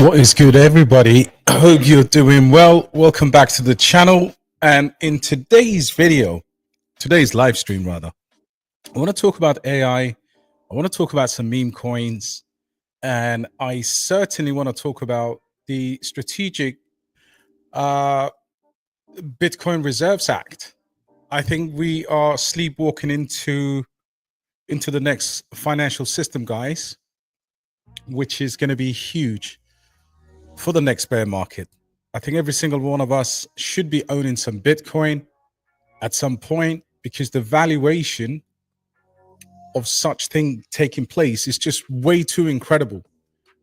What is good, everybody? I hope you're doing well. Welcome back to the channel. And in today's video, today's live stream rather, I want to talk about AI. I want to talk about some meme coins. And I certainly want to talk about the strategic Bitcoin Reserves Act. I think we are sleepwalking into the next financial system, guys, which is going to be huge for the next bear market. I think every single one of us should be owning some Bitcoin at some point, because the valuation of such thing taking place is just way too incredible.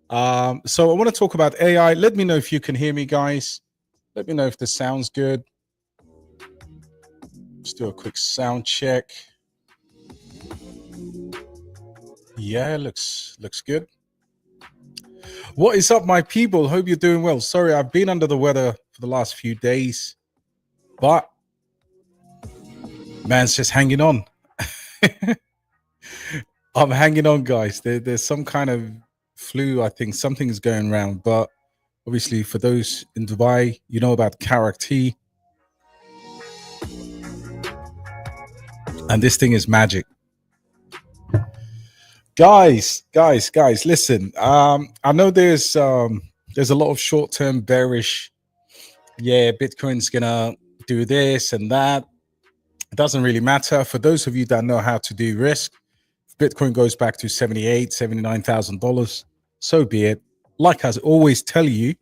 So I want to talk about AI. Let me know if you can hear me, guys. Let me know if this sounds good. Let's do a quick sound check. Yeah, looks good. What is up, my people? Hope you're doing well. Sorry, I've been under the weather for the last few days, but man's just hanging on. I'm hanging on, guys. There's some kind of flu. I think something's going around, but obviously for those in Dubai, you know about character, and this thing is magic. Guys, listen. I know there's a lot of short-term bearish. Yeah, Bitcoin's gonna do this and that. It doesn't really matter. For those of you that know how to do risk, if Bitcoin goes back to $78,000-$79,000, so be it. Like I always tell you,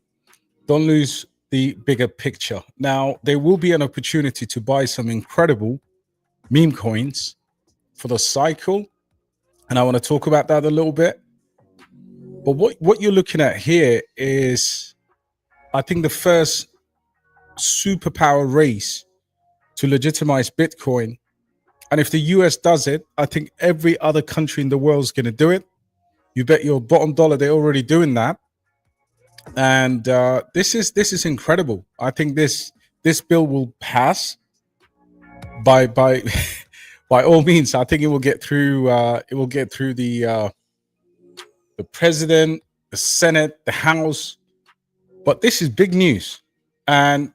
don't lose the bigger picture. Now, there will be an opportunity to buy some incredible meme coins for the cycle, and I want to talk about that a little bit. But what you're looking at here is, I think, the first superpower race to legitimize Bitcoin. And if the US does it, I think every other country in the world is going to do it. You bet your bottom dollar they're already doing that. And this is incredible. I think this bill will pass by by all means. I think it will get through. It will get through the president, the Senate, the House. But this is big news, and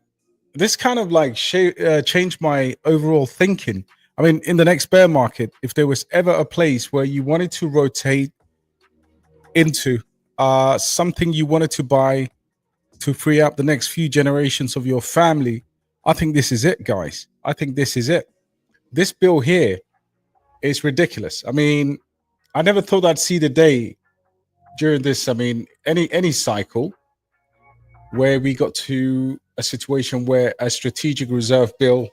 this kind of like changed my overall thinking. I mean, in the next bear market, if there was ever a place where you wanted to rotate into something you wanted to buy to free up the next few generations of your family, I think this is it, guys. I think this is it. This bill here is ridiculous. I mean, I never thought I'd see the day during this, I mean, any cycle where we got to a situation where a strategic reserve bill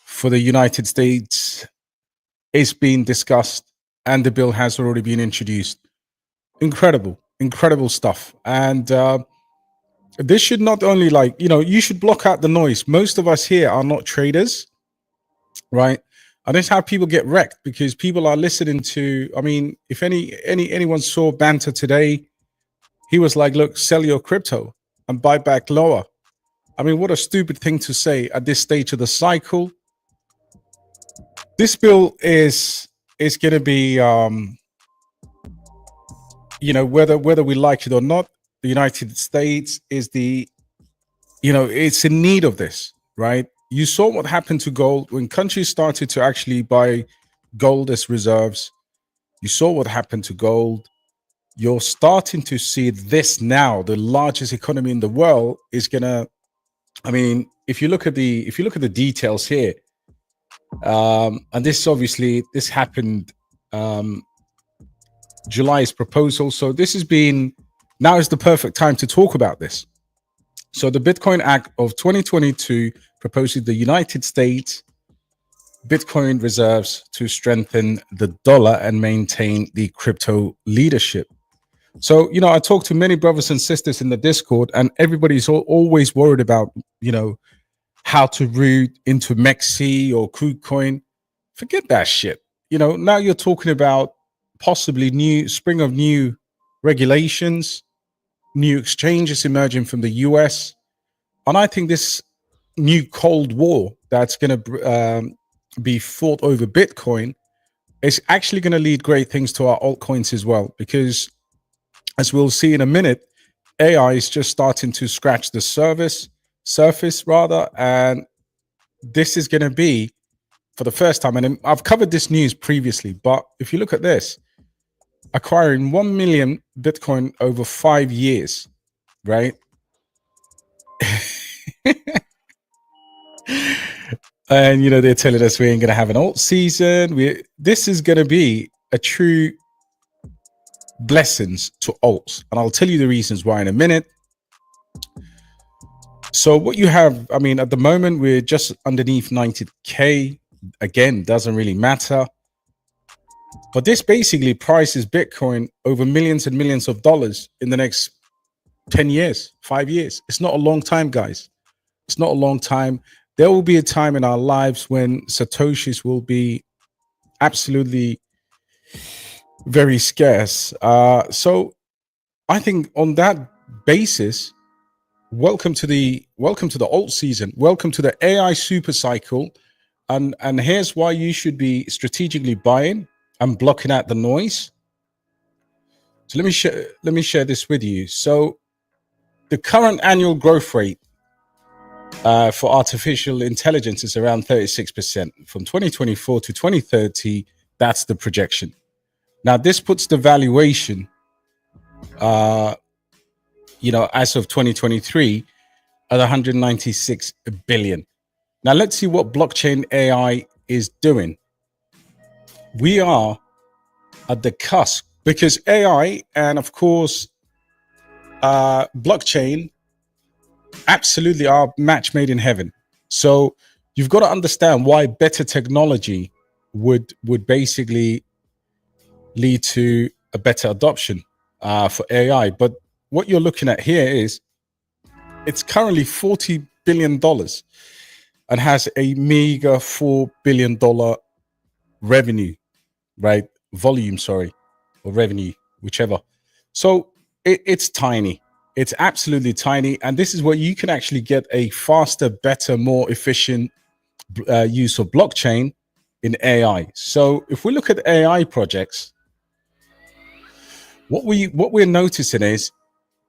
for the United States is being discussed, and the bill has already been introduced. Incredible stuff. And this should not only, like, you should block out the noise. Most of us here are not traders, right? And that's how people get wrecked, because people are listening to, I mean, if anyone saw Banter today, he was like, look, sell your crypto and buy back lower. I mean, what a stupid thing to say at this stage of the cycle. This bill is going to be, whether we like it or not, the United States is it's in need of this, right? You saw what happened to gold when countries started to actually buy gold as reserves. You saw what happened to gold. You're starting to see this now. The largest economy in the world is gonna. I mean, if you look at the details here, and this happened July's proposal. So this has been, now is the perfect time to talk about this. So the Bitcoin Act of 2022 proposes the United States Bitcoin reserves to strengthen the dollar and maintain the crypto leadership. So, I talk to many brothers and sisters in the Discord, and everybody's always worried about, how to route into Mexi or KuCoin. Forget that shit. Now you're talking about possibly spring of new regulations, new exchanges emerging from the US. And I think this new Cold War that's going to be fought over Bitcoin is actually going to lead great things to our altcoins as well, because as we'll see in a minute, AI is just starting to scratch the surface rather, and this is going to be for the first time. And I've covered this news previously, but if you look at this, acquiring 1 million Bitcoin over 5 years, right? And they're telling us we ain't going to have an alt season. This is going to be a true blessings to alts, and I'll tell you the reasons why in a minute. So what you have, I mean, at the moment we're just underneath 90k. Again, doesn't really matter, but this basically prices Bitcoin over millions and millions of dollars in the next 10 years, 5 years. It's not a long time, guys. It's not a long time. There will be a time in our lives when Satoshis will be absolutely very scarce. So I think on that basis, welcome to the alt season. Welcome to the AI Supercycle. And here's why you should be strategically buying and blocking out the noise. So let me share this with you. So the current annual growth rate for artificial intelligence is around 36% from 2024 to 2030. That's the projection. Now this puts the valuation, as of 2023 at 196 billion. Now let's see what blockchain AI is doing. We are at the cusp, because AI and of course blockchain absolutely are match made in heaven. So you've got to understand why better technology would basically lead to a better adoption for AI. But what you're looking at here is it's currently $40 billion and has a meager $4 billion revenue, right? Volume, sorry, or revenue, whichever. So it's tiny. It's absolutely tiny. And this is where you can actually get a faster, better, more efficient use of blockchain in AI. So if we look at AI projects, what we're noticing is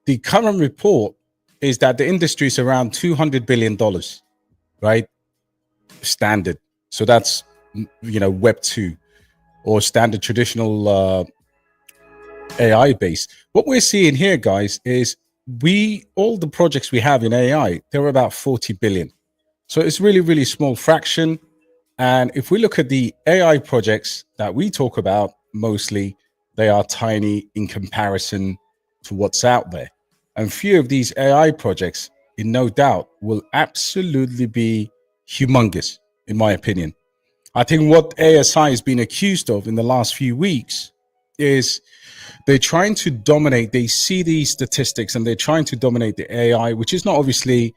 the current report is that the industry is around $200 billion, right? Standard. So that's, Web 2 or standard traditional AI based. What we're seeing here, guys, is all the projects we have in AI, they're about 40 billion. So it's really, really small fraction. And if we look at the AI projects that we talk about, mostly they are tiny in comparison to what's out there. And few of these AI projects, in no doubt, will absolutely be humongous, in my opinion. I think what ASI has been accused of in the last few weeks is they're trying to dominate. They see these statistics and they're trying to dominate the AI, which is not, obviously,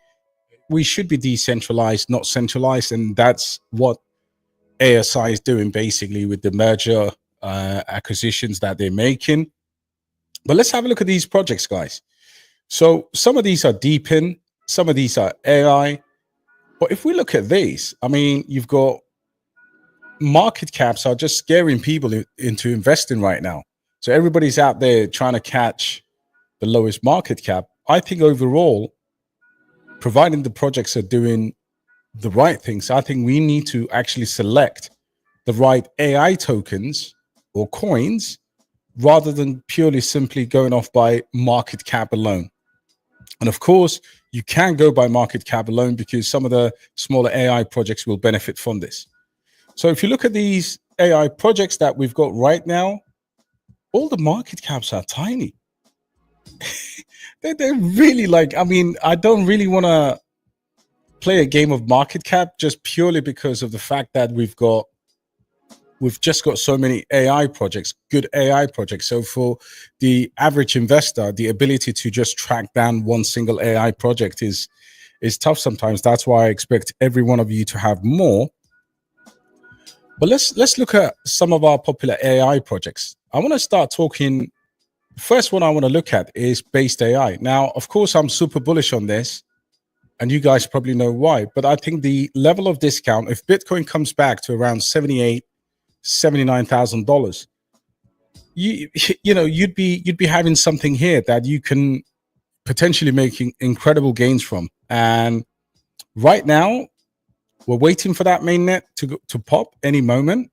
we should be decentralized, not centralized. And that's what ASI is doing basically with the merger acquisitions that they're making. But let's have a look at these projects, guys. So some of these are DePIN, some of these are AI. But if we look at these, I mean, you've got market caps are just scaring people into investing right now. So everybody's out there trying to catch the lowest market cap. I think overall, providing the projects are doing the right things, I think we need to actually select the right AI tokens or coins rather than purely simply going off by market cap alone. And of course, you can go by market cap alone because some of the smaller AI projects will benefit from this. So if you look at these AI projects that we've got right now, all the market caps are tiny. They're really like, I mean, I don't really want to play a game of market cap just purely because of the fact that we've just got so many AI projects, good AI projects. So for the average investor, the ability to just track down one single AI project is tough sometimes. That's why I expect every one of you to have more. But let's look at some of our popular AI projects. I want to start talking. First one I want to look at is BasedAI. Now, of course, I'm super bullish on this, and you guys probably know why. But I think the level of discount, if Bitcoin comes back to around $79,000, you'd be having something here that you can potentially making incredible gains from. And right now, we're waiting for that mainnet to pop any moment.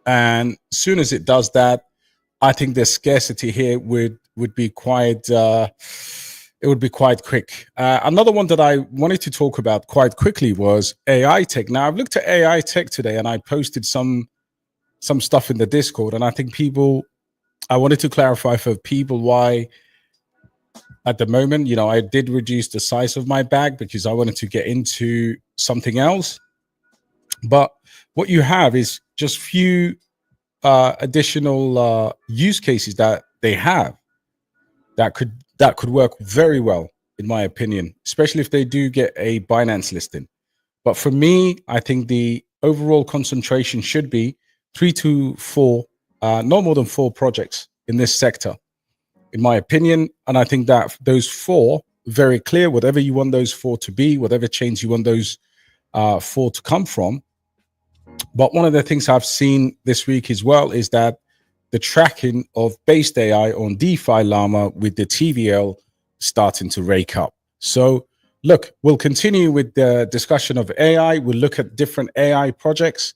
And as soon as it does that, I think the scarcity here would be quite it would be quite quick. Another one that I wanted to talk about quite quickly was AITECH. Now, I've looked at AITECH today, and I posted some stuff in the Discord, and I think I wanted to clarify for people why at the moment, I did reduce the size of my bag because I wanted to get into something else. But what you have is just few additional use cases that they have that could work very well, in my opinion, especially if they do get a Binance listing. But for me, I think the overall concentration should be 3 to 4, no more than 4 projects in this sector, in my opinion. And I think that those 4, very clear, whatever you want those 4 to be, whatever chains you want those 4 to come from. But one of the things I've seen this week as well is that the tracking of BasedAI on DeFi Llama with the TVL starting to rake up. So look, we'll continue with the discussion of AI. We'll look at different AI projects.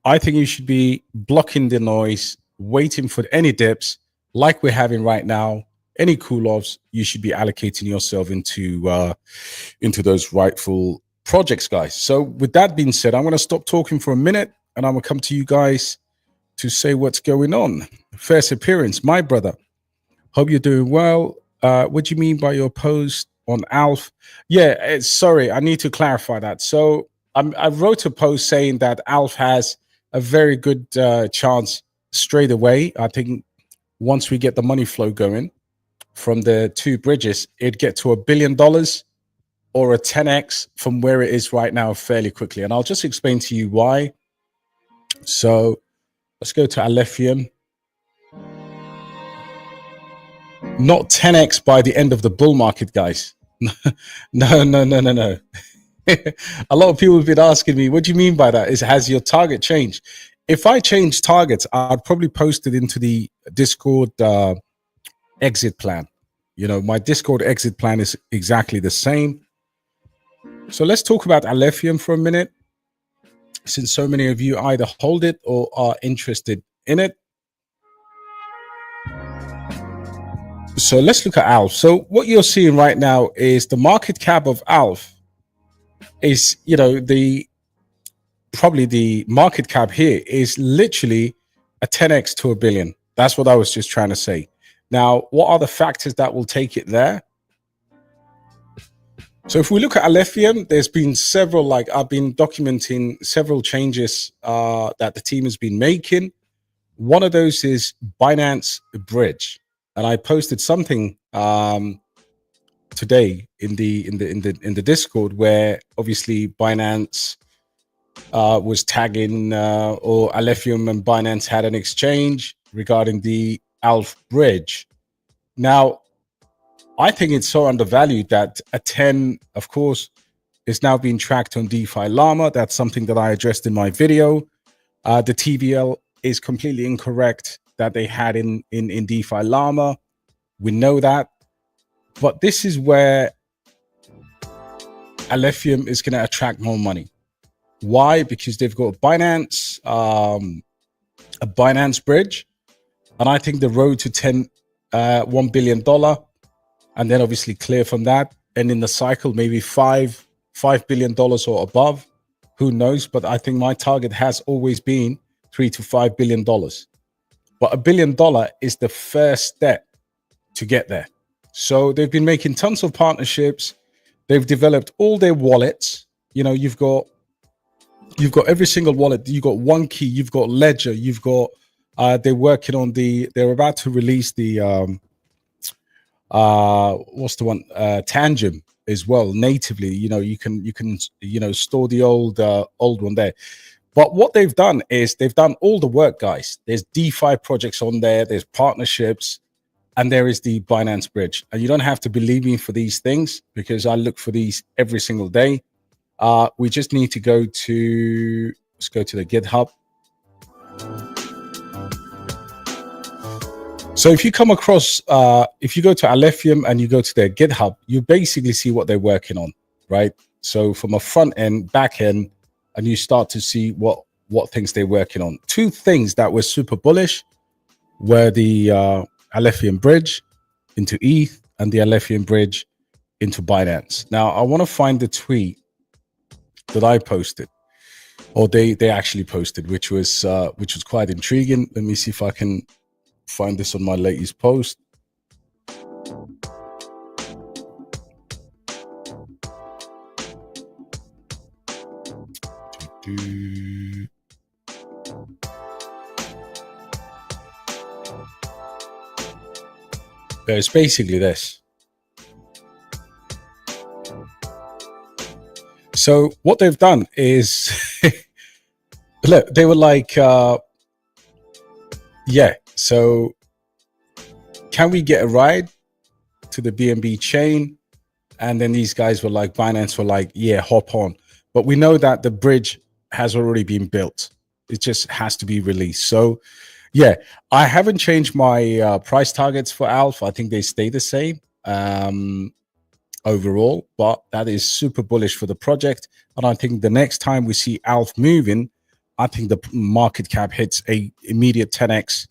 I think you should be blocking the noise, waiting for any dips like we're having right now. Any cool-offs, you should be allocating yourself into those rightful projects, guys. So with that being said, I'm going to stop talking for a minute, and I'm going to come to you guys to say what's going on. First appearance, my brother. Hope you're doing well. What do you mean by your post on ALF? Yeah, sorry, I need to clarify that. So I wrote a post saying that ALF has a very good chance straight away. I think once we get the money flow going from the 2 bridges, it'd get to $1 billion or a 10x from where it is right now fairly quickly. And I'll just explain to you why. So let's go to Alephium. Not 10x by the end of the bull market, guys. No. A lot of people have been asking me, what do you mean by that? Has your target changed? If I change targets, I'd probably post it into the Discord exit plan. My Discord exit plan is exactly the same. So let's talk about Alephium for a minute, since so many of you either hold it or are interested in it. So let's look at ALF. So what you're seeing right now is the market cap of ALF is, probably the market cap here is literally a 10x to $1 billion. That's what I was just trying to say. Now, what are the factors that will take it there? So if we look at Alephium, there's been several, I've been documenting several changes that the team has been making. One of those is Binance Bridge. And I posted something today in the Discord where obviously Binance was tagging or Alephium and Binance had an exchange regarding the ALF bridge. Now, I think it's so undervalued that a 10, of course, is now being tracked on DeFi Llama. That's something that I addressed in my video. The TVL is completely incorrect that they had in DeFi Llama. We know that. But this is where Alephium is going to attract more money. Why? Because they've got Binance, a Binance bridge. And I think the road to $1 billion, and then obviously clear from that. And in the cycle, maybe $5 billion or above. Who knows? But I think my target has always been $3 to $5 billion. But $1 billion is the first step to get there. So they've been making tons of partnerships. They've developed all their wallets. You've got every single wallet. You've got One Key. You've got Ledger. You've got. They're working on they're about to release the what's the one? Tangent as well natively. You can store the old one there. But what they've done is they've done all the work, guys. There's DeFi projects on there. There's partnerships, and there is the Binance bridge. And you don't have to believe me for these things because I look for these every single day. We just need to let's go to the GitHub. So if you come across, if you go to Alephium and you go to their GitHub, you basically see what they're working on, right? So from a front end, back end, and you start to see what things they're working on. Two things that were super bullish were the Alephium bridge into ETH and the Alephium bridge into Binance. Now, I want to find the tweet that I posted, or they actually posted, which was quite intriguing. Let me see if I can find this on my latest post. It's basically this. So what they've done is, look, they were like, yeah, so can we get a ride to the BNB chain? And then these guys were like, Binance were like, yeah, hop on. But we know that the bridge has already been built. It just has to be released. So yeah, I haven't changed my price targets for ALPH. I think they stay the same overall, but that is super bullish for the project. And I think the next time we see ALPH moving, I think the market cap hits a immediate 10x.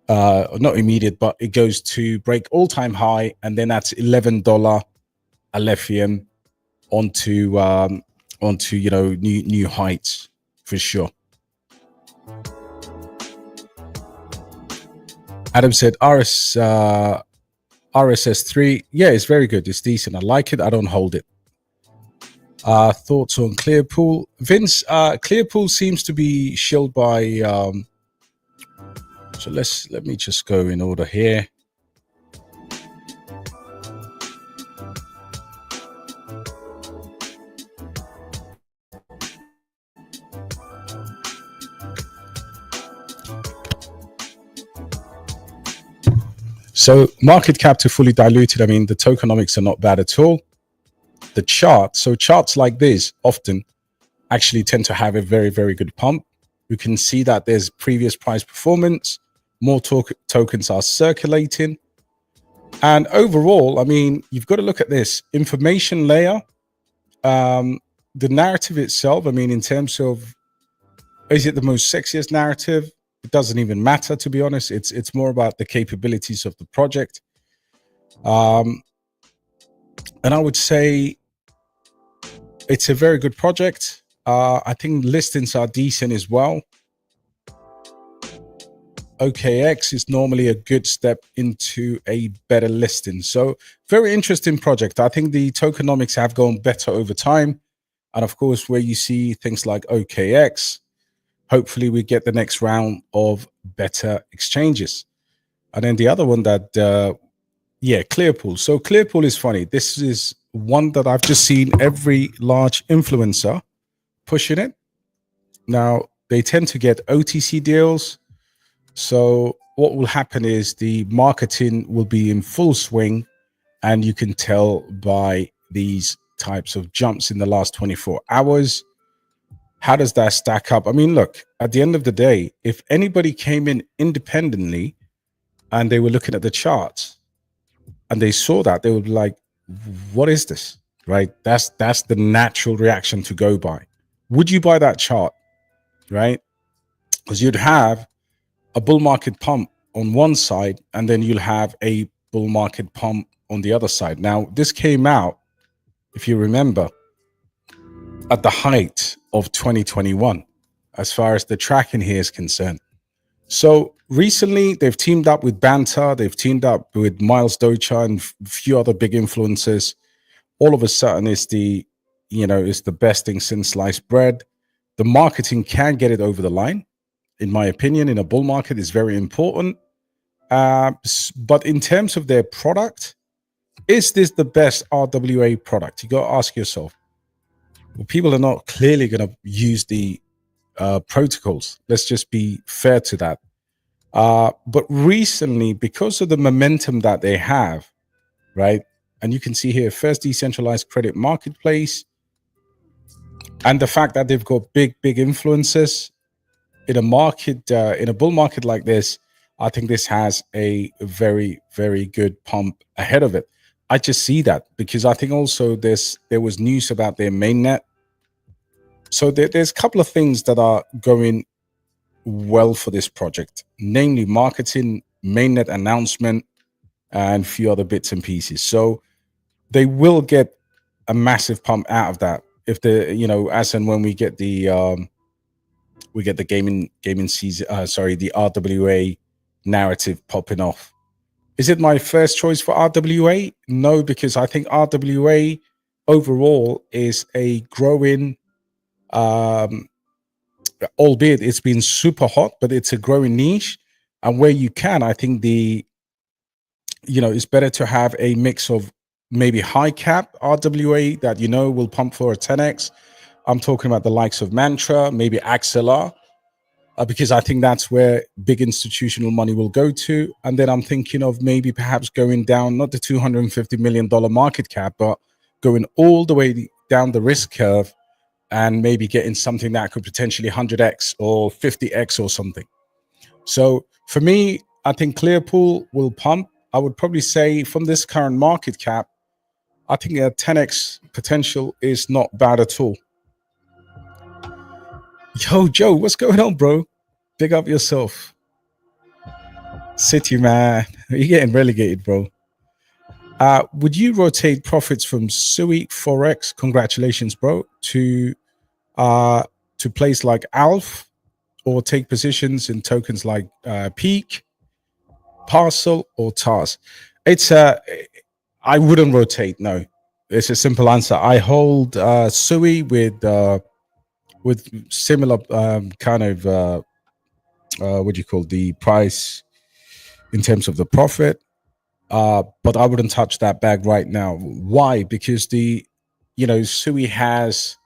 Not immediate, but it goes to break all-time high, and then that's $11 Alephium onto new heights for sure. Adam said RSS3, yeah, it's very good. It's decent. I like it. I don't hold it. Thoughts on Clearpool, Vince? Clearpool seems to be shielded by. So let me just go in order here. So market cap to fully diluted. I mean, the tokenomics are not bad at all. The chart, so charts like this often actually tend to have a very, very good pump. You can see that there's previous price performance, more tokens are circulating. And overall, I mean, you've got to look at this information layer. The narrative itself, I mean, in terms of, is it the most sexiest narrative? It doesn't even matter, to be honest. It's more about the capabilities of the project. And I would say it's a very good project. I think listings are decent as well. OKX is normally a good step into a better listing. So very interesting project. I think the tokenomics have gone better over time. And of course, where you see things like OKX, hopefully we get the next round of better exchanges. And then the other one that, yeah, Clearpool. So Clearpool is funny. This is one that I've just seen every large influencer pushing it. Now, they tend to get OTC deals. So what will happen is the marketing will be in full swing, and you can tell by these types of jumps in the last 24 hours. How does that stack up? I mean, look, at the end of the day, if anybody came in independently and they were looking at the charts and they saw that, they would be like, what is this? Right? That's the natural reaction to go by. Would you buy that chart? Right? Because you'd have a bull market pump on one side, and then you'll have a bull market pump on the other side. Now, this came out, if you remember, at the height of 2021, as far as the tracking here is concerned. So recently, they've teamed up with Banter, they've teamed up with Miles Docha and a few other big influencers. All of a sudden, it's the best thing since sliced bread. The marketing can get it over the line. In my opinion, in a bull market is very important. But in terms of their product, is this the best RWA product? You got to ask yourself. Well, people are not clearly going to use the protocols. Let's just be fair to that. But recently, because of the momentum that they have, right? And you can see here, first decentralized credit marketplace, and the fact that they've got big influencers in a market, in a bull market like this, I think this has a very, very good pump ahead of it. I just see that because I think also there was news about their mainnet. So there's a couple of things that are going well for this project, namely marketing, mainnet announcement, and a few other bits and pieces. So they will get a massive pump out of that if as and when we get the gaming season, the RWA narrative popping off. Is it my first choice for RWA? No, because I think RWA overall is a growing, albeit it's been super hot, but it's a growing niche. And where you can, I think it's better to have a mix of maybe high cap RWA that will pump for a 10x. I'm talking about the likes of Mantra, maybe Axelar, because I think that's where big institutional money will go to. And then I'm thinking of maybe perhaps going down, not the $250 million market cap, but going all the way down the risk curve and maybe getting something that could potentially 100x or 50x or something. So for me, I think Clearpool will pump. I would probably say from this current market cap, I think a 10x potential is not bad at all. Yo, Joe, what's going on, bro? Big up yourself. City, man. You're getting relegated, bro. Would you rotate profits from Sui Forex? Congratulations, bro. To place like ALF, or take positions in tokens like Peak, Parcel, or TARS? I wouldn't rotate. No, it's a simple answer. I hold Sui with similar kind of what do you call the price in terms of the profit, but I wouldn't touch that bag right now. Why? Because Sui has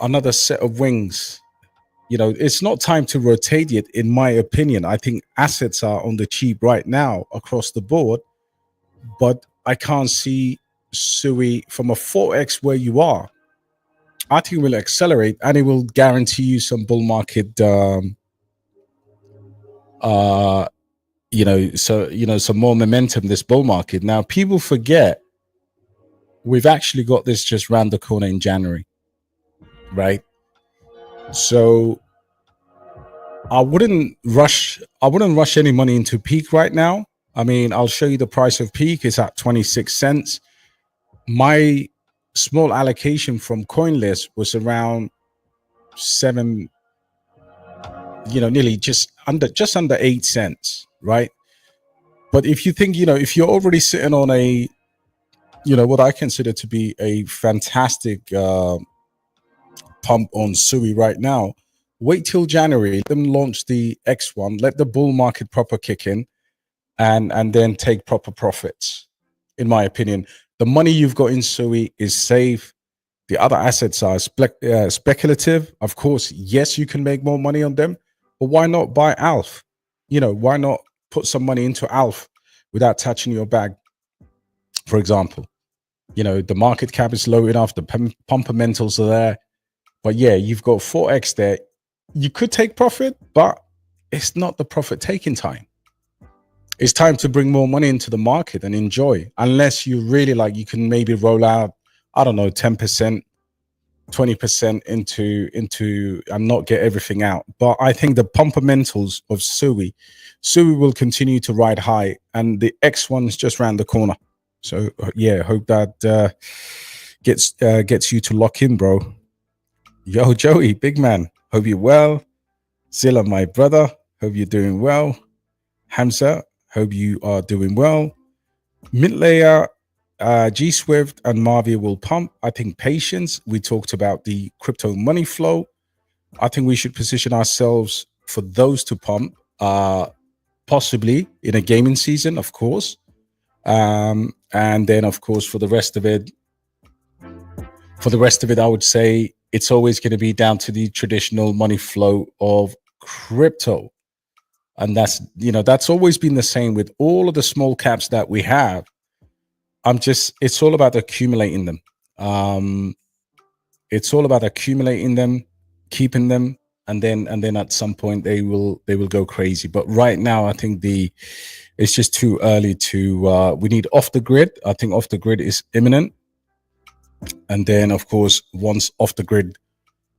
another set of wings. It's not time to rotate yet, in my opinion. I think assets are on the cheap right now across the board, but I can't see Sui from a 4x where you are. I think it will accelerate and it will guarantee you some bull market, some more momentum this bull market. Now, people forget we've actually got this just round the corner in January, right? So I wouldn't rush any money into Peak right now. I mean, I'll show you the price of Peak is at 26 cents. My small allocation from CoinList was around nearly just under 8 cents, right? But if you think, if you're already sitting on a, what I consider to be a fantastic pump on Sui right now, wait till January, let them launch the X1, let the bull market proper kick in, and then take proper profits. In my opinion, the money you've got in Sui is safe. The other assets are speculative. Of course, yes, you can make more money on them, but why not buy ALF? Why not put some money into ALF without touching your bag? For example, the market cap is low enough, the fundamentals are there, but yeah, you've got 4x there. You could take profit, but it's not the profit taking time. It's time to bring more money into the market and enjoy, unless you really you can maybe roll out, I don't know, 10%, 20% into and not get everything out. But I think the fundamentals of Sui will continue to ride high, and the X1 is just around the corner. So yeah, hope that gets you to lock in, bro. Yo, Joey, big man, hope you're well. Zilla, my brother, hope you're doing well. Hamza, hope you are doing well. Milkbag, G Swift and Marvia will pump. I think patience. We talked about the crypto money flow. I think we should position ourselves for those to pump, possibly in a gaming season, of course. And then, of course, for the rest of it, I would say it's always going to be down to the traditional money flow of crypto. And that's always been the same with all of the small caps that we have. It's all about accumulating them. It's all about accumulating them, keeping them, and then at some point they will go crazy. But right now, I think it's just too early to. We need off the grid. I think off the grid is imminent, and then of course once off the grid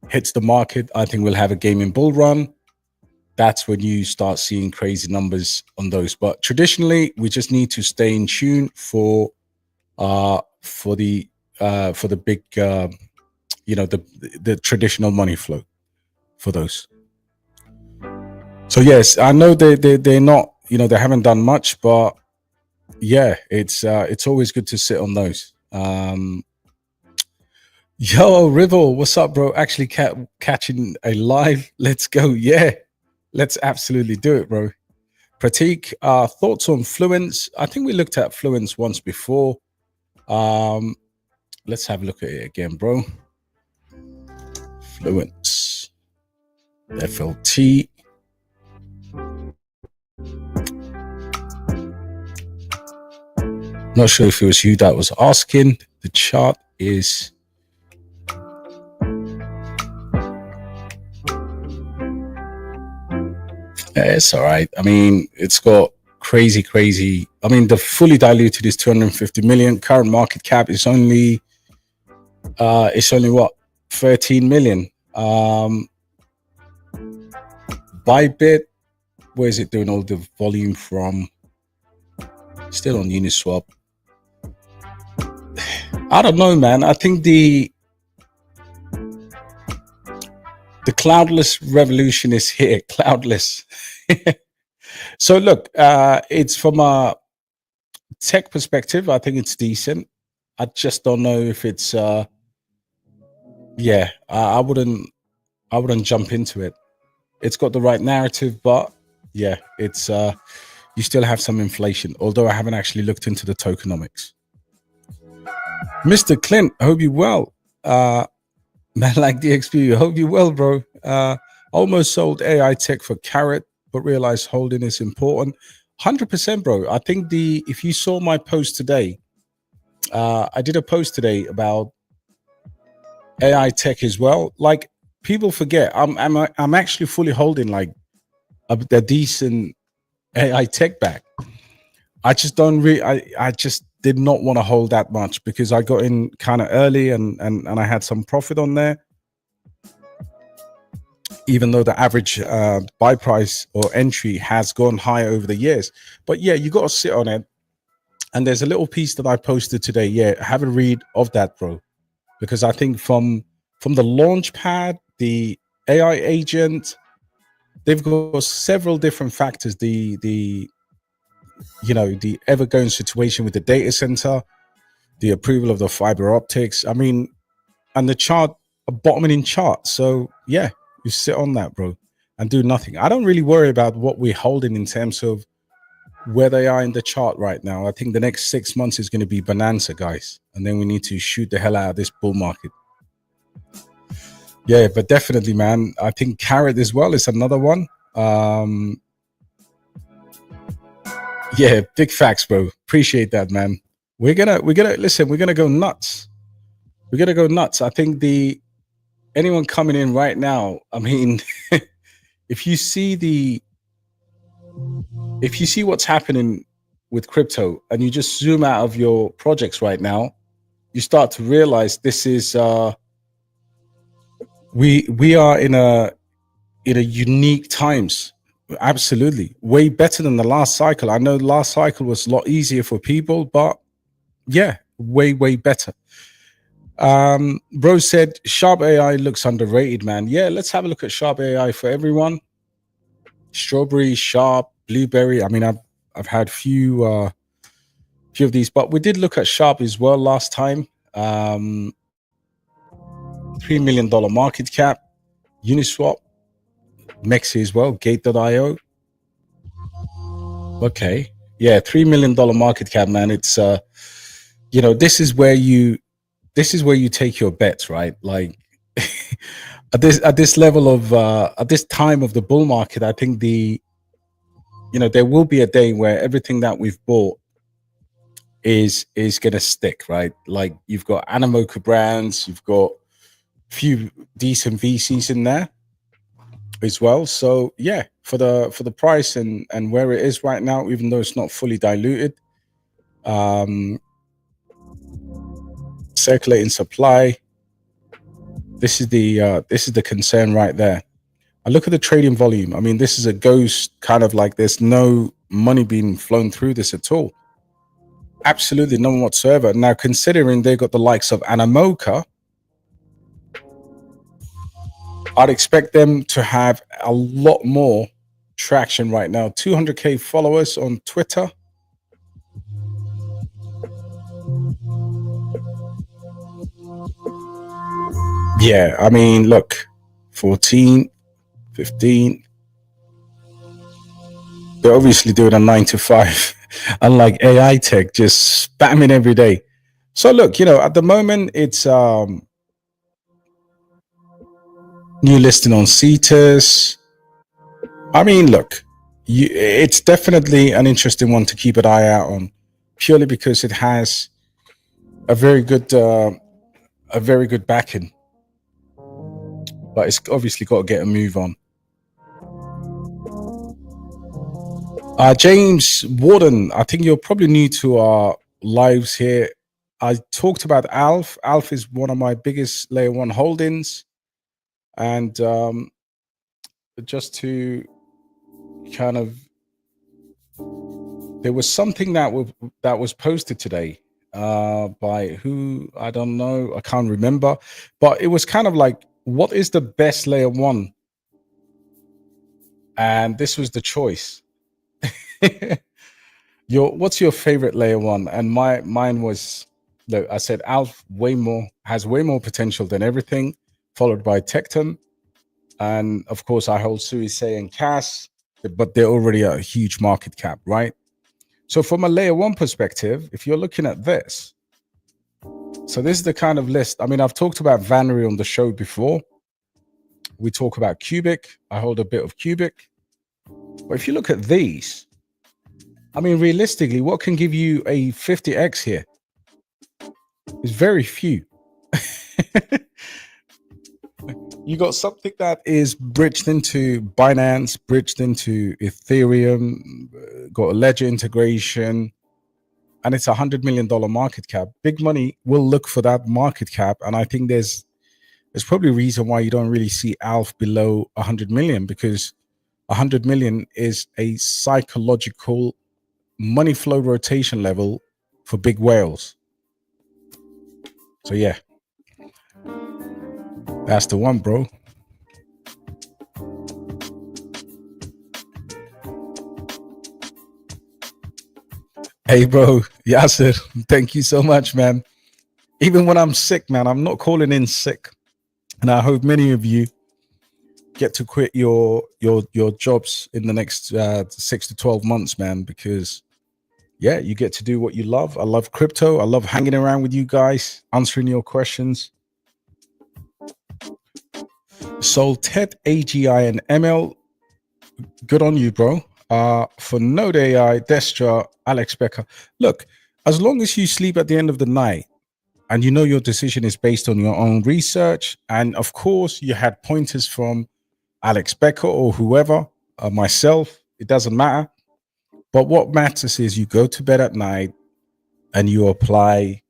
hits the market, I think we'll have a gaming bull run. That's when you start seeing crazy numbers on those. But traditionally, we just need to stay in tune for the big, the traditional money flow for those. So yes, I know they're not, they haven't done much, but yeah, it's always good to sit on those. Yo, Rivel, what's up, bro? Actually catching a live. Let's go. Yeah, let's absolutely do it, bro. Pratik, thoughts on Fluence? I think we looked at Fluence once before. Let's have a look at it again, bro. Fluence. FLT. Not sure if it was you that was asking. The chart is... Yeah, it's all right. I mean, it's got crazy. I mean, the fully diluted is 250 million. Current market cap is only what, 13 million. Bybit, where is it doing all the volume from? Still on Uniswap. I don't know, man. I think the cloudless revolution is here. Cloudless. So look, it's from a tech perspective, I think it's decent. I just don't know if it's I wouldn't jump into it. It's got the right narrative, but yeah, it's you still have some inflation, although I haven't actually looked into the tokenomics. Mr. Clint, hope you well. Man like DXP, hope you well, bro. Almost sold AITECH for carrot, but realized holding is important. 100%, bro. I think if you saw my post today, I did a post today about AITECH as well. Like, people forget I'm actually fully holding like a decent AITECH back. I just don't really. I just did not want to hold that much because I got in kind of early and I had some profit on there. Even though the average buy price or entry has gone high over the years, but yeah, you got to sit on it. And there's a little piece that I posted today. Yeah, have a read of that, bro, because I think from the launch pad, the AI agent, they've got several different factors. The ever-going situation with the data center, the approval of the fiber optics. I mean, and the chart, a bottoming chart. So yeah, you sit on that, bro, and do nothing. I don't really worry about what we're holding in terms of where they are in the chart right now. I think the next 6 months is going to be bonanza, guys, and then we need to shoot the hell out of this bull market. Yeah, but definitely, man. I think carrot as well is another one. Yeah, big facts, bro. Appreciate that, man. We're gonna listen. We're gonna go nuts. We're gonna go nuts. I think anyone coming in right now. I mean, if you see what's happening with crypto, and you just zoom out of your projects right now, you start to realize this is we are in a unique times. Absolutely, way better than the last cycle. I know the last cycle was a lot easier for people, but yeah, way better. Bro said Sharpe AI looks underrated, man. Yeah, let's have a look at Sharpe AI for everyone. Strawberry, Sharpe, blueberry. I mean, I've had few of these, but we did look at Sharpe as well last time. $3 million market cap. Uniswap, Mexi as well, Gate.io. Okay, yeah, $3 million market cap, man. It's this is where you take your bets, right? Like at this level of at this time of the bull market, I think there will be a day where everything that we've bought is gonna stick, right? Like, you've got Animoca brands, you've got a few decent VCs in there. as well. So yeah, for the price and where it is right now, even though it's not fully diluted, circulating supply. This is the concern right there. I look at the trading volume. I mean, this is a ghost kind of like there's no money being flown through this at all. Absolutely none whatsoever. Now, considering they got the likes of Animoca, I'd expect them to have a lot more traction right now. 200K followers on Twitter. Yeah, I mean, look, 14, 15. They're obviously doing a 9 to 5, unlike AITECH, just spamming every day. So look, at the moment it's new listing on Cetus. I mean, look, it's definitely an interesting one to keep an eye out on, purely because it has a very good backing. But it's obviously got to get a move on. James Warden, I think you're probably new to our lives here. I talked about ALF. ALF is one of my biggest layer one holdings. And just to kind of, there was something that was posted today by who, I don't know, I can't remember. But it was kind of like, what is the best layer one? And this was the choice. What's your favorite layer one? And mine was, look, I said ALF has way more potential than everything, followed by Tecton, and of course I hold Suisei and Cass, but they're already at a huge market cap, right? So from a layer one perspective, if you're looking at this, so this is the kind of list. I mean, I've talked about Vanry on the show before. We talk about Qubic. I hold a bit of Qubic, but if you look at these, I mean, realistically, what can give you a 50x here? There's very few. You got something that is bridged into Binance, bridged into Ethereum, got a ledger integration, and it's $100 million market cap. Big money will look for that market cap, and I think there's probably a reason why you don't really see ALF below 100 million, because 100 million is a psychological money flow rotation level for big whales. So yeah, that's the one, bro. Hey, bro, Yasser, thank you so much, man. Even when I'm sick, man, I'm not calling in sick. And I hope many of you get to quit your jobs in the next 6 to 12 months, man, because yeah, you get to do what you love. I love crypto. I love hanging around with you guys, answering your questions. So TED, AGI, and ML, good on you, bro. For Node AI, Destra, Alex Becker. Look, as long as you sleep at the end of the night and you know your decision is based on your own research, and of course you had pointers from Alex Becker or whoever, myself, it doesn't matter. But what matters is you go to bed at night and you apply,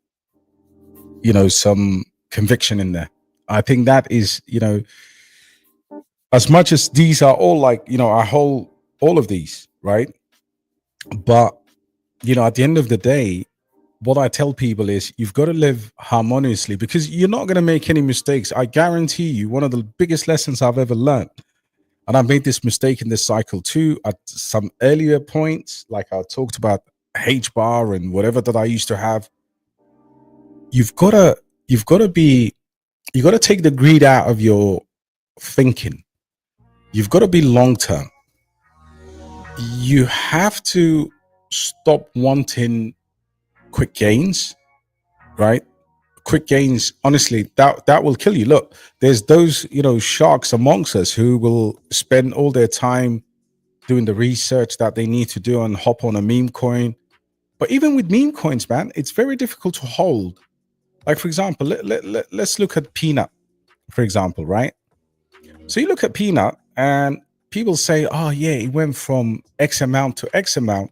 some conviction in there. I think that is, as much as these are all like, I hold all of these, right? But, at the end of the day, what I tell people is you've got to live harmoniously, because you're not going to make any mistakes. I guarantee you, one of the biggest lessons I've ever learned, and I made this mistake in this cycle too, at some earlier points, like I talked about H bar and whatever that I used to have. You've got to take the greed out of your thinking. You've got to be long term. You have to stop wanting quick gains, right? Quick gains, honestly, that will kill you. Look, there's those, sharks amongst us who will spend all their time doing the research that they need to do and hop on a meme coin. But even with meme coins, man, it's very difficult to hold. Like, for example, let's look at Peanut, for example, right? So you look at Peanut and people say, oh yeah, it went from X amount to X amount.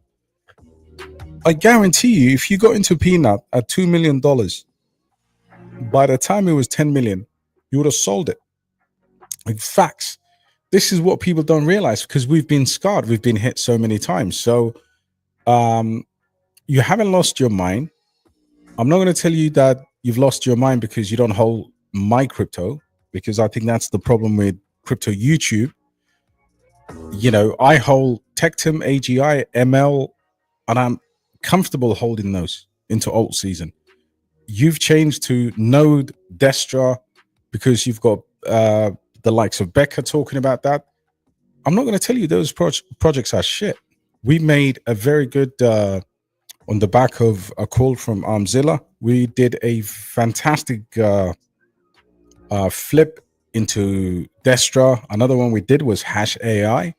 I guarantee you, if you got into Peanut at $2 million, by the time it was 10 million, you would have sold it. Like, facts. This is what people don't realize, because we've been scarred. We've been hit so many times. So you haven't lost your mind. I'm not going to tell you that you've lost your mind because you don't hold my crypto, because I think that's the problem with crypto YouTube. You know, I hold Tectum, AGI, ML, and I'm comfortable holding those into alt season. You've changed to Node, Destra, because you've got the likes of Becca talking about that. I'm not going to tell you those projects are shit. We made a very good, on the back of a call from Armzilla, we did a fantastic flip into Destra. Another one we did was Hash AI.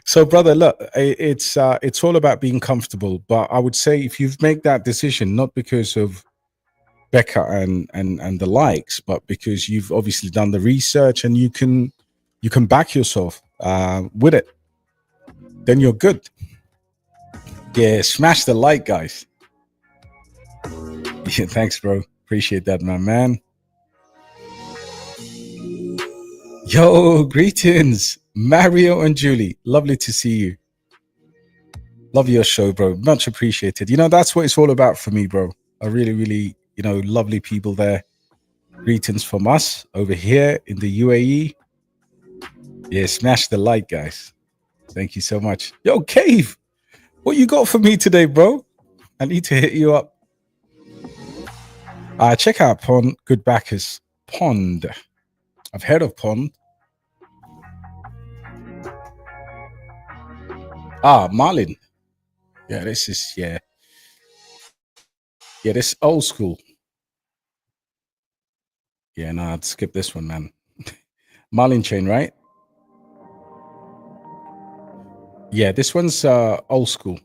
So, brother, look, it's all about being comfortable. But I would say if you've made that decision, not because of Becca and the likes, but because you've obviously done the research and you can back yourself with it, then you're good. Yeah, smash the like, guys. Yeah, thanks, bro. Appreciate that, my man. Yo, greetings, Mario and Julie. Lovely to see you. Love your show, bro. Much appreciated. You know, that's what it's all about for me, bro. I really, really, you know, lovely people there. Greetings from us over here in the UAE. Yeah, smash the like, guys. Thank you so much. Yo, Cave, what you got for me today, bro? I need to hit you up. Check out Pond, good backers. Pond. I've heard of Pond. Marlin. Yeah, this is, yeah, this old school. Yeah, no, I'd skip this one, man. Marlin chain, right? Yeah, this one's old school.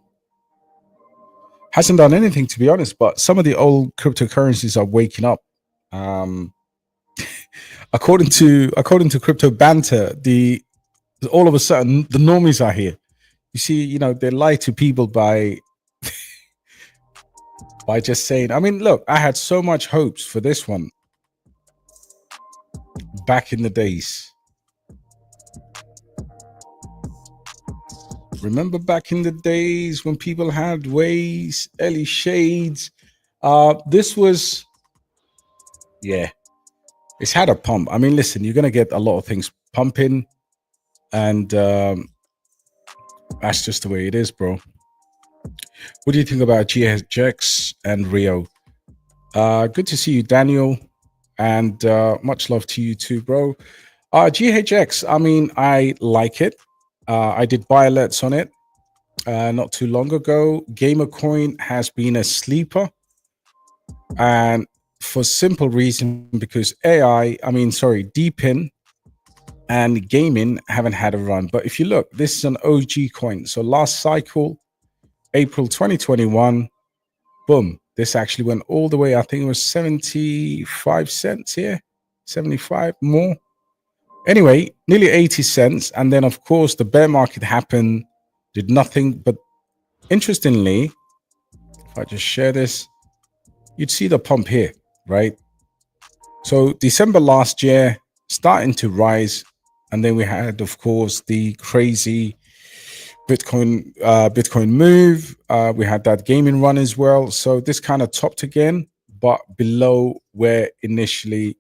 Hasn't done anything, to be honest, but some of the old cryptocurrencies are waking up. According to Crypto Banter, all of a sudden the normies are here. You see, you know, they lie to people by just saying. I mean, look, I had so much hopes for this one back in the days. Remember back in the days when people had ways, Ellie Shades. This was, yeah, it's had a pump. I mean, listen, you're going to get a lot of things pumping, and that's just the way it is, bro. What do you think about GHX and Rio? Good to see you, Daniel, and much love to you too, bro. GHX, I mean, I like it. I did buy alerts on it not too long ago. Gamercoin has been a sleeper, and for simple reason, because DePIN and gaming haven't had a run. But if you look, this is an OG coin. So last cycle, April 2021, boom, this actually went all the way. I think it was 75 cents here, 75 more. Anyway, nearly 80 cents. And then, of course, the bear market happened, did nothing. But interestingly, if I just share this, you'd see the pump here, right? So December last year, starting to rise. And then we had, of course, the crazy Bitcoin move. We had that gaming run as well. So this kind of topped again, but below where initially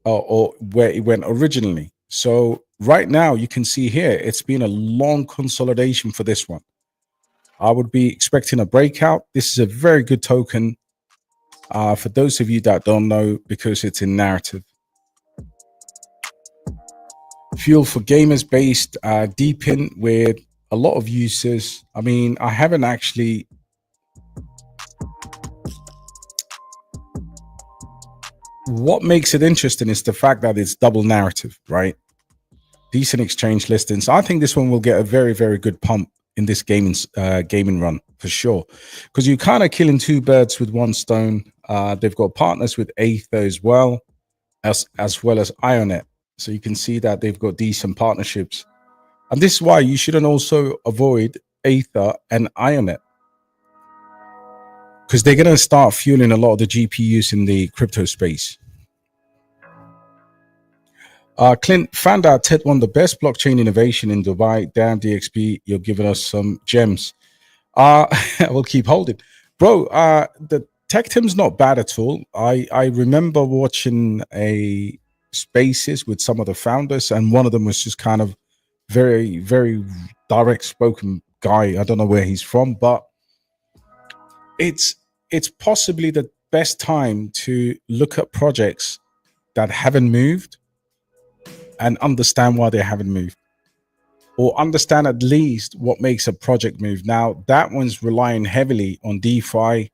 or where it went originally. So right now you can see here, it's been a long consolidation for this one. I would be expecting a breakout. This is a very good token for those of you that don't know, because it's in narrative. Fuel for gamers based DePIN with a lot of users. I mean, I haven't actually what makes it interesting is the fact that it's double narrative, right? Decent exchange listings. I think this one will get a very, very good pump in this gaming run for sure, because you're kind of killing two birds with one stone. They've got partners with Aether as well as Ionet. So you can see that they've got decent partnerships. And this is why you shouldn't also avoid Aether and Ionet, because they're going to start fueling a lot of the GPUs in the crypto space. Clint found out TED won the best blockchain innovation in Dubai. Damn, DXB, you're giving us some gems. We'll keep holding. Bro, the tech team's not bad at all. I remember watching a spaces with some of the founders, and one of them was just kind of very, very direct spoken guy. I don't know where he's from, but it's possibly the best time to look at projects that haven't moved and understand why they haven't moved, or understand at least what makes a project move. Now, that one's relying heavily on DeFi,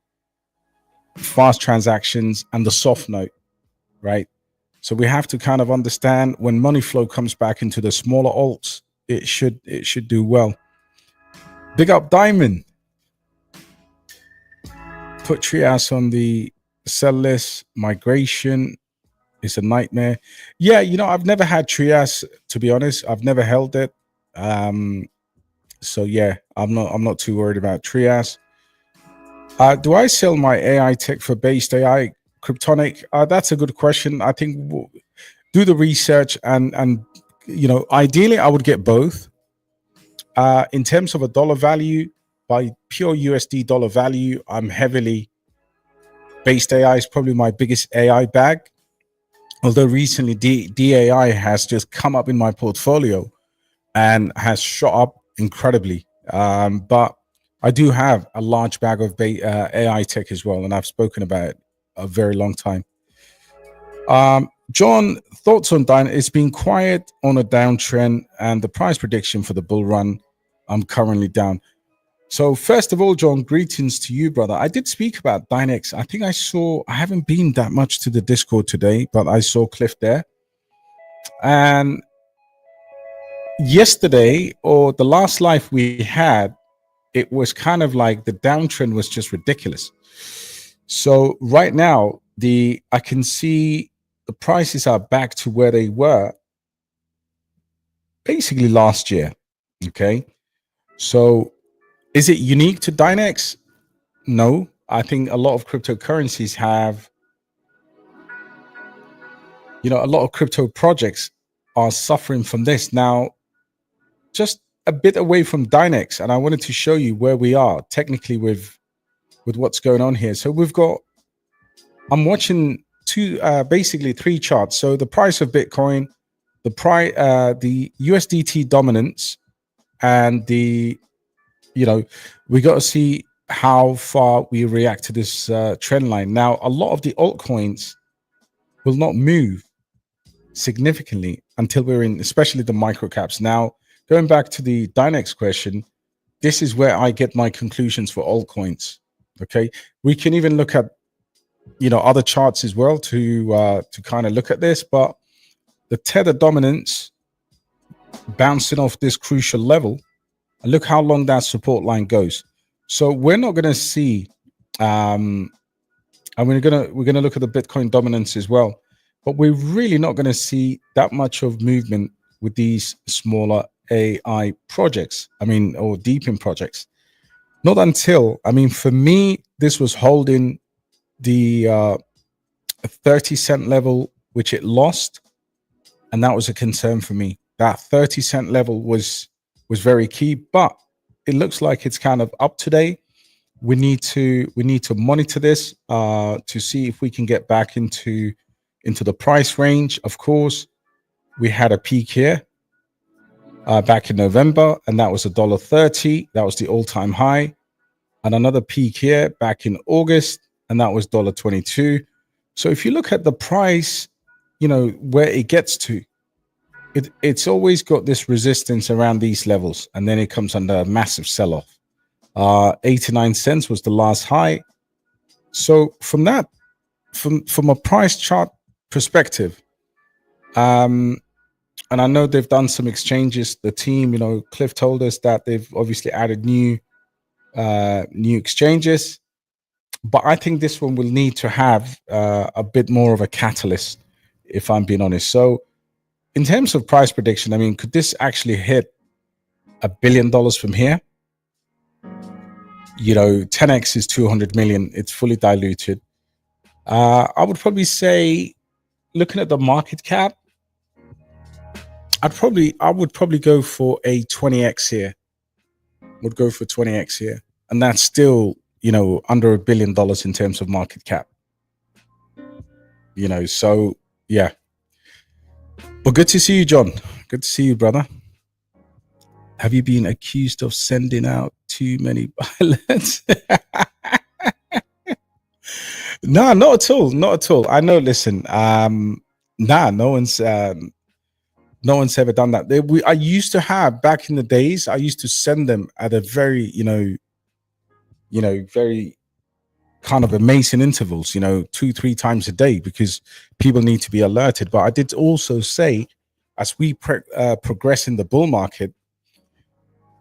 fast transactions, and the soft note, right? So we have to kind of understand when money flow comes back into the smaller alts, it should do well. Big up Diamond. Put Trias on the sell list. Migration is a nightmare. Yeah, you know, I've never had Trias, to be honest. I've never held it. So yeah, I'm not too worried about Trias. Do I sell my AITECH for BasedAI Kryptonic? That's a good question. I think we'll do the research and you know, ideally I would get both. In terms of a dollar value, by pure USD dollar value, I'm heavily BasedAI is probably my biggest AI bag. Although recently DAI has just come up in my portfolio and has shot up incredibly. But I do have a large bag of AITECH as well, and I've spoken about it a very long time. John, thoughts on Dynex? It's been quiet on a downtrend, and the price prediction for the bull run, I'm currently down. So first of all, John, greetings to you, brother. I did speak about Dynex. I think I haven't been that much to the Discord today, but I saw Cliff there. And yesterday, or the last live we had, it was kind of like the downtrend was just ridiculous. So right now, I can see the prices are back to where they were basically last year. Okay. So is it unique to Dynex? No. I think a lot of cryptocurrencies have, you know, a lot of crypto projects are suffering from this. Now, just a bit away from Dynex, and I wanted to show you where we are technically with what's going on here. So I'm watching basically three charts. So the price of Bitcoin, the USDT dominance, and we got to see how far we react to this trend line. Now, a lot of the altcoins will not move significantly until we're in, especially the micro caps. Now, going back to the Dynex question, this is where I get my conclusions for altcoins. Okay, we can even look at, you know, other charts as well to kind of look at this, but the tether dominance bouncing off this crucial level, and look how long that support line goes. So we're not going to see, and we're gonna look at the Bitcoin dominance as well, but we're really not going to see that much of movement with these smaller AI projects. I mean, or DePIN projects. Not until, I mean, for me, this was holding the 30-cent level, which it lost, and that was a concern for me. That 30-cent level was very key, but it looks like it's kind of up today. We need to monitor this to see if we can get back into the price range. Of course, we had a peak here back in November, and that was $1.30. That was the all-time high. And another peak here back in August, and that was $1.22. So if you look at the price, you know, where it gets to, it's always got this resistance around these levels, and then it comes under a massive sell-off. 89 cents was the last high. So from that, from a price chart perspective, and I know they've done some exchanges. The team, you know, Cliff told us that they've obviously added new exchanges, but I think this one will need to have a bit more of a catalyst, if I'm being honest. So in terms of price prediction, I mean, could this actually hit $1 billion from here? 10x is 200 million. It's fully diluted. I would probably say, looking at the market cap, I would probably go for a 20x here. Would go for 20x here, and that's still under $1 billion in terms of market cap. So yeah. But good to see you, John. Good to see you, brother. Have you been accused of sending out too many pilots? No, not at all. Not at all. I know. Listen, no one's ever done that. I used to have back in the days. I used to send them at a very, very kind of amazing intervals. 2-3 times a day, because people need to be alerted. But I did also say, as we progress in the bull market,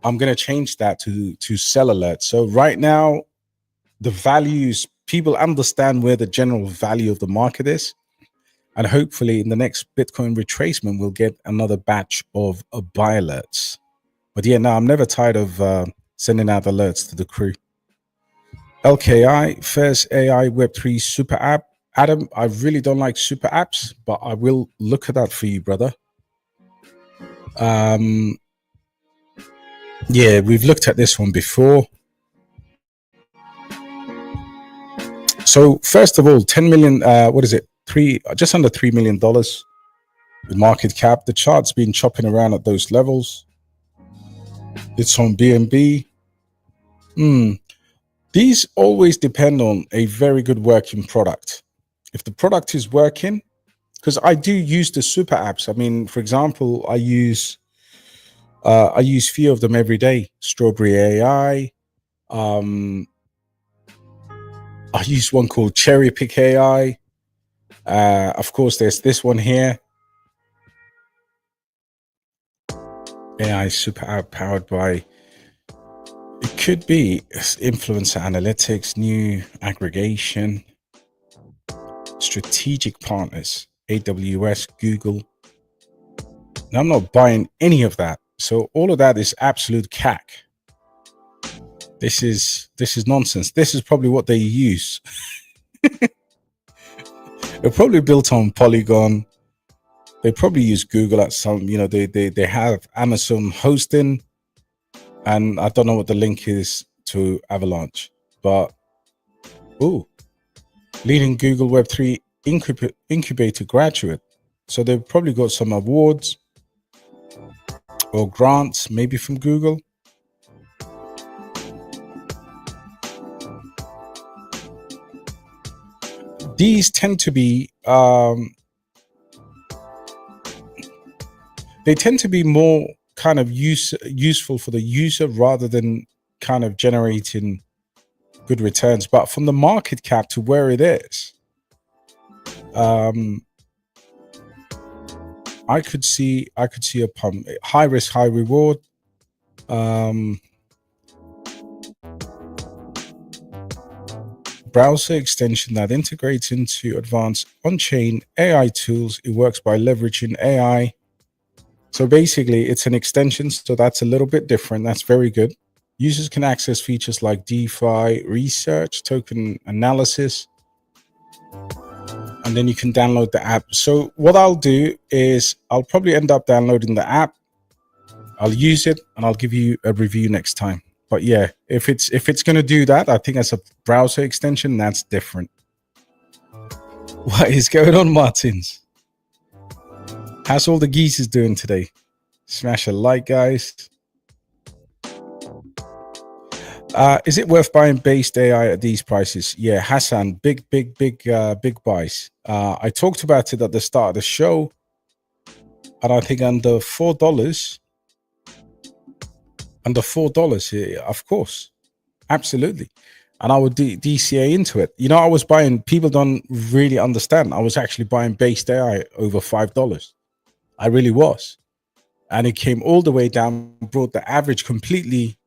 I'm going to change that to sell alerts. So right now, the values, people understand where the general value of the market is. And hopefully in the next Bitcoin retracement, we'll get another batch of buy alerts. But yeah, no, I'm never tired of sending out alerts to the crew. LKI, first AI Web3 super app. Adam, I really don't like super apps, but I will look at that for you, brother. Yeah, we've looked at this one before. So first of all, 10 million, what is it? Just under $3 million with market cap. The chart's been chopping around at those levels. It's on BNB. These always depend on a very good working product. If the product is working, because I do use the super apps. I mean, for example, I use few of them every day. Strawberry AI. I use one called Cherry Pick AI. Of course, there's this one here. AI super app powered by, it could be influencer analytics, new aggregation, strategic partners, AWS, Google. Now, I'm not buying any of that. So all of that is absolute CAC. This is nonsense. This is probably what they use. They're probably built on Polygon. They probably use Google at some, they have Amazon hosting, and I don't know what the link is to Avalanche, but leading Google Web3 incubator graduate. So they've probably got some awards or grants, maybe from Google. These tend to be, they tend to be more kind of useful for the user rather than kind of generating good returns. But from the market cap to where it is, I could see a pump, high risk, high reward. Browser extension that integrates into advanced on-chain AI tools. It works by leveraging AI. So basically, it's an extension. So that's a little bit different. That's very good. Users can access features like DeFi, research, token analysis, and then you can download the app. So what I'll do is I'll probably end up downloading the app. I'll use it and I'll give you a review next time. But yeah, if it's going to do that, I think as a browser extension, that's different. What is going on, Martins? How's all the geezers doing today? Smash a like, guys. Is it worth buying BasedAI at these prices? Yeah, Hassan, big buys. I talked about it at the start of the show, and I think under $4, of course, absolutely. And I would DCA into it. I was buying, people don't really understand, I was actually buying BasedAI over $5. I really was. And it came all the way down, brought the average completely,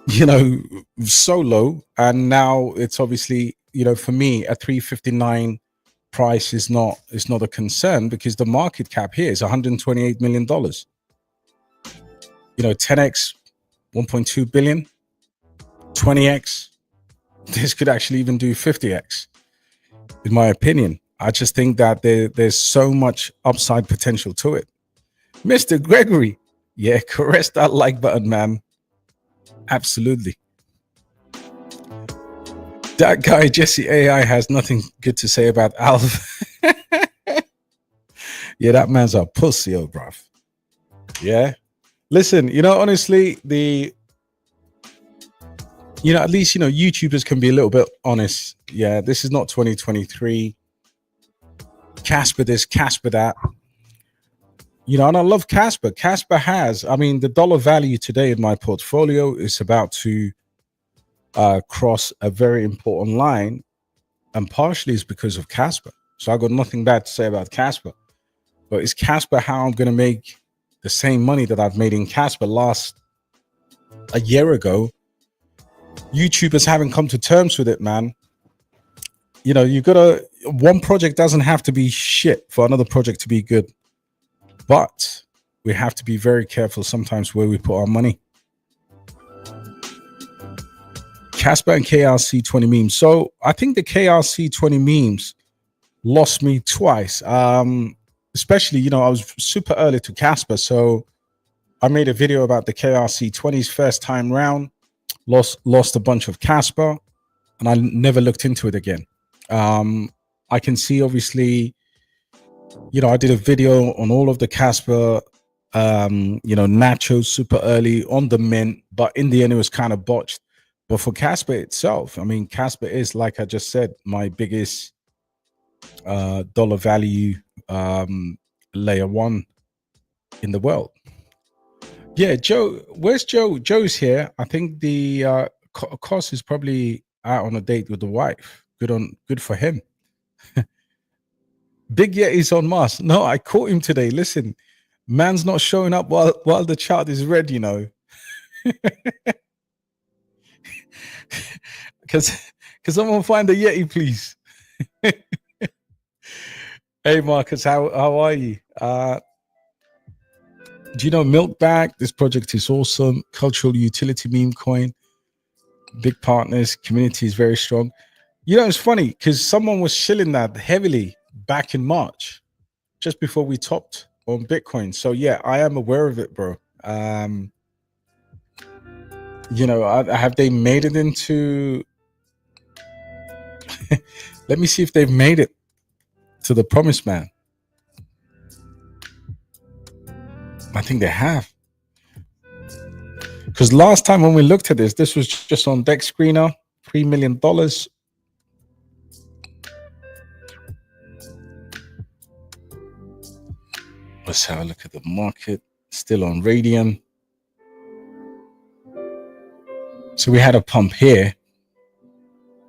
so low. And now it's obviously, for me, a 359 price is not a concern, because the market cap here is $128 million. 10x, 1.2 billion, 20x. This could actually even do 50x, in my opinion. I just think that there's so much upside potential to it. Mr. Gregory, yeah, caress that like button, man. Absolutely. That guy, Jesse AI, has nothing good to say about Alf. Yeah, that man's a pussy, oh, bruv. Yeah. Listen, honestly, at least, YouTubers can be a little bit honest. Yeah, this is not 2023. Casper this, Casper that. And I love Casper. Casper has, the dollar value today in my portfolio is about to cross a very important line, and partially is because of Casper. So I got nothing bad to say about Casper. But is Casper how I'm going to make the same money that I've made in Casper a year ago? YouTubers haven't come to terms with it, man. One project doesn't have to be shit for another project to be good. But we have to be very careful sometimes where we put our money. Casper and KRC20 memes. So I think the KRC20 memes lost me twice. Especially, I was super early to Casper. So I made a video about the KRC20's first time round, lost a bunch of Casper, and I never looked into it again. I can see, obviously, I did a video on all of the Casper, nachos super early on the mint, but in the end, it was kind of botched. But for Casper itself, Casper is, like I just said, my biggest dollar value layer one in the world. Yeah, Joe, where's Joe? Joe's here. I think the Cos is probably out on a date with the wife. Good for him. Big Yeti's on Mars. No, I caught him today. Listen, man's not showing up while the chart is red, Because someone find the Yeti, please. Hey, Marcus, how are you? Do you know Milkbag? This project is awesome. Cultural utility meme coin. Big partners. Community is very strong. It's funny because someone was shilling that heavily back in March, just before we topped on Bitcoin. So yeah, I am aware of it, bro. Have they made it into... Let me see if they've made it to the promised man. I think they have. Because last time when we looked at this was just on Deck Screener, $3 million. Let's have a look at the market. Still on Radium. So we had a pump here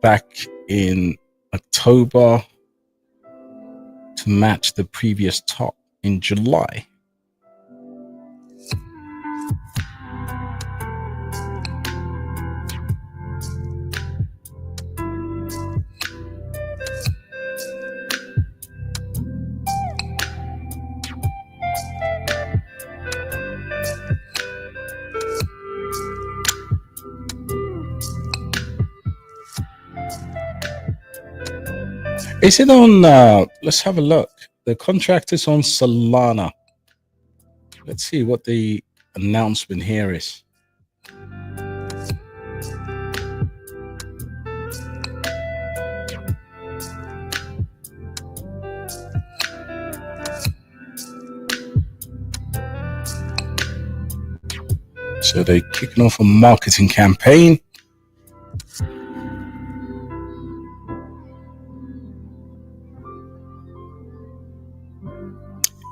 back in October to match the previous top in July. Is it on, let's have a look. The contract is on Solana. Let's see what the announcement here is. So they're kicking off a marketing campaign.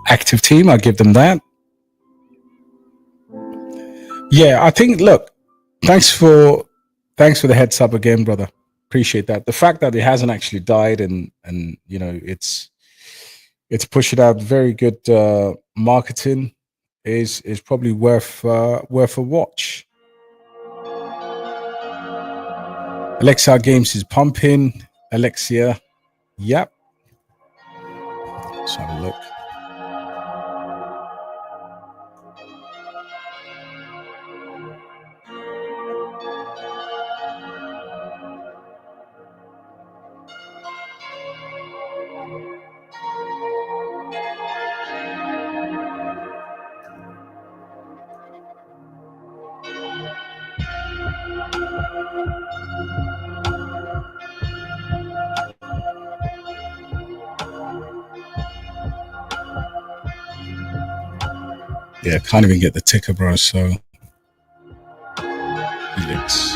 Active team, I'll give them that. Yeah, I think, look, thanks for the heads up again, brother. Appreciate that. The fact that it hasn't actually died and it's pushing out very good marketing is probably worth a watch. Alexia Games is pumping. Alexia, yep. Let's have a look. Yeah, can't even get the ticker, bro. So, Helix.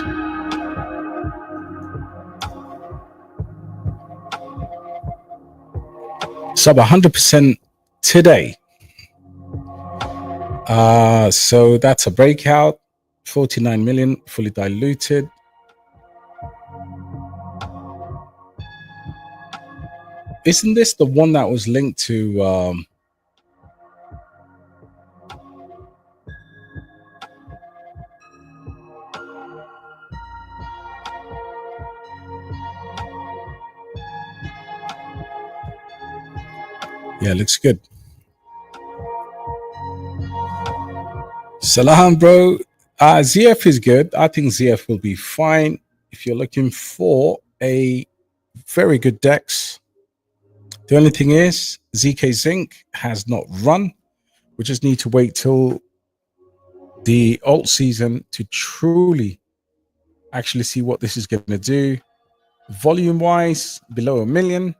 Sub 100% today. So that's a breakout. 49 million, fully diluted. Isn't this the one that was linked to yeah, looks good. Salam, bro. ZF is good. I think ZF will be fine. If you're looking for a very good DEX, the only thing is ZK Zinc has not run. We just need to wait till the alt season to truly actually see what this is going to do. Volume wise, below 1 million.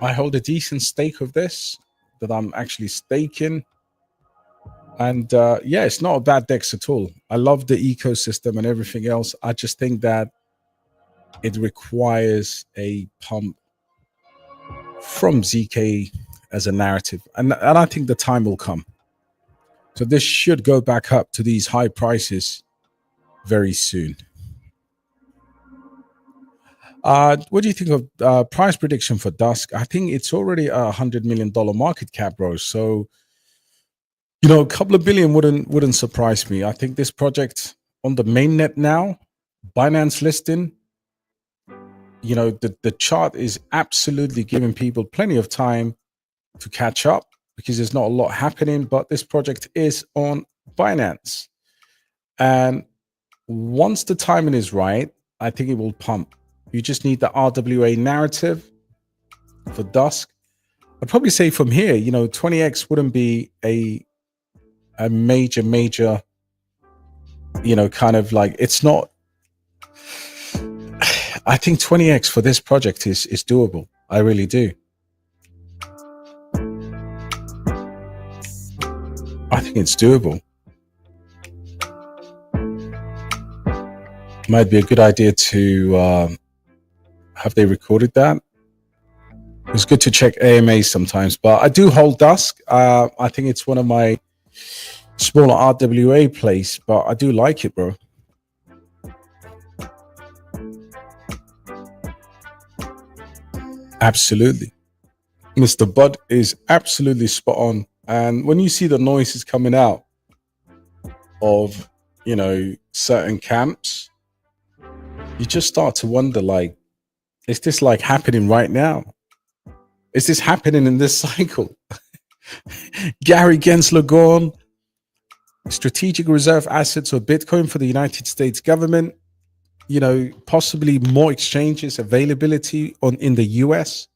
I hold a decent stake of this that I'm actually staking. And yeah, it's not a bad DEX at all. I love the ecosystem and everything else. I just think that it requires a pump from ZK as a narrative. And I think the time will come. So this should go back up to these high prices very soon. What do you think of price prediction for Dusk? I think it's already a $100 million market cap, bro. So, you know, a couple of billion wouldn't surprise me. I think this project on the mainnet now, Binance listing, you know, the chart is absolutely giving people plenty of time to catch up because there's not a lot happening, but this project is on Binance. And once the timing is right, I think it will pump. You just need the RWA narrative for Dusk. I'd probably say from here, you know, 20x wouldn't be a major, you know, kind of like, it's not. I think 20x for this project is doable. I really do. I think it's doable. Might be a good idea to have they recorded that? It's good to check AMAs sometimes, but I do hold Dusk. I think it's one of my smaller RWA plays, but I do like it, bro. Absolutely. Mr. Bud is absolutely spot on. And when you see the noises coming out of, you know, certain camps, you just start to wonder, like, is this like happening right now? Is this happening in this cycle? Gary Gensler gone. Strategic reserve assets or Bitcoin for the United States government. You know, possibly more exchanges availability in the US.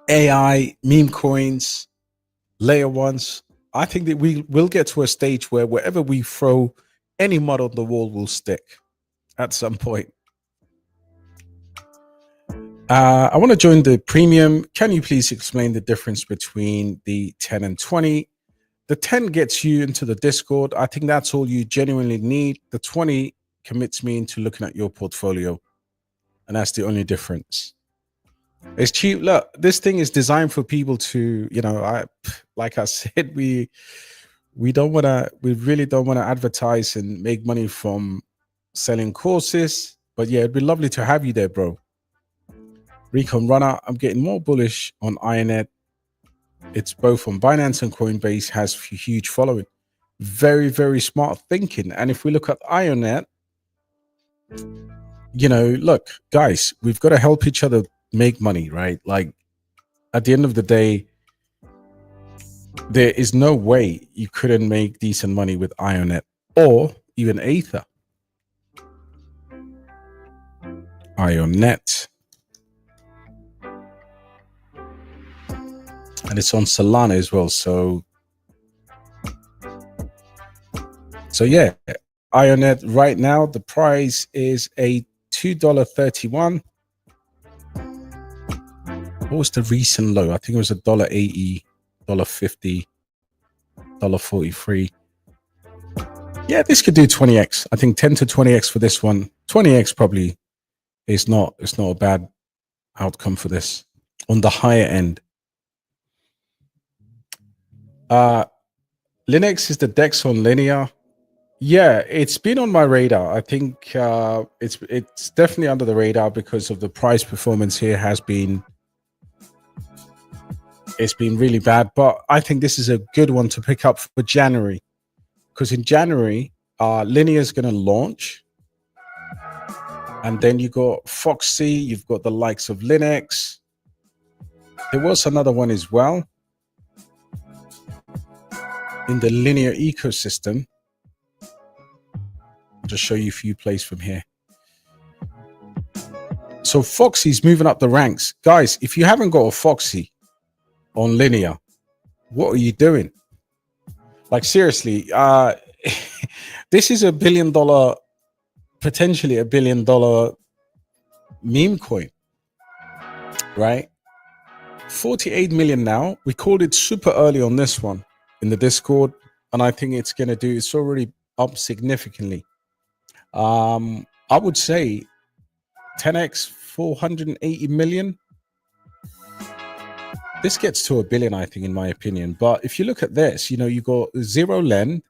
AI, meme coins, layer ones. I think that we will get to a stage where wherever we throw any mud on the wall will stick at some point. I want to join the premium. Can you please explain the difference between the 10 and 20? The 10 gets you into the Discord. I think that's all you genuinely need. The 20 commits me into looking at your portfolio. And that's the only difference. It's cheap. Look, this thing is designed for people to, you know, like I said, we really don't want to advertise and make money from selling courses. But yeah, it'd be lovely to have you there, bro. Recon Runner, I'm getting more bullish on IONET. It's both on Binance and Coinbase, has a huge following. Very, very smart thinking. And if we look at IONET, you know, look, guys, we've got to help each other make money, right? Like at the end of the day, there is no way you couldn't make decent money with IONET or even Aether. IONET. And it's on Solana as well. So yeah, IONET right now, the price is a $2.31. What was the recent low? I think it was $1.80, $1.50, $1.43. Yeah, this could do 20x. I think 10 to 20x for this one. 20x probably is not. It's not a bad outcome for this on the higher end. Linux is the DEX on Linea. Yeah, it's been on my radar. I think it's definitely under the radar because of the price performance here it's been really bad. But I think this is a good one to pick up for January, because in January, Linea is going to launch. And then you got Foxy, you've got the likes of Linux. There was another one as well in the Linea ecosystem. I'll just show you a few plays from here. So Foxy's moving up the ranks. Guys, if you haven't got a Foxy on Linea, what are you doing? Like seriously, this is $1 billion, potentially $1 billion meme coin, right? 48 million now. We called it super early on this one in the Discord, and I think it's already up significantly. I would say 10x, 480 million. This gets to $1 billion, I think, in my opinion. But if you look at this, you got zero lend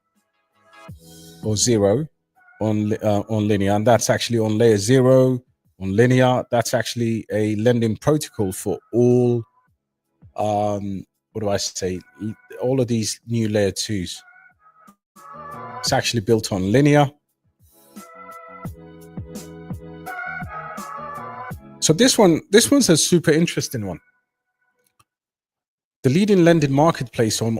or zero on Linea, and that's actually on layer 0 on Linea. That's actually a lending protocol for all what do I say, all of these new layer 2s. It's actually built on Linea. So this one's a super interesting one. The leading lending marketplace on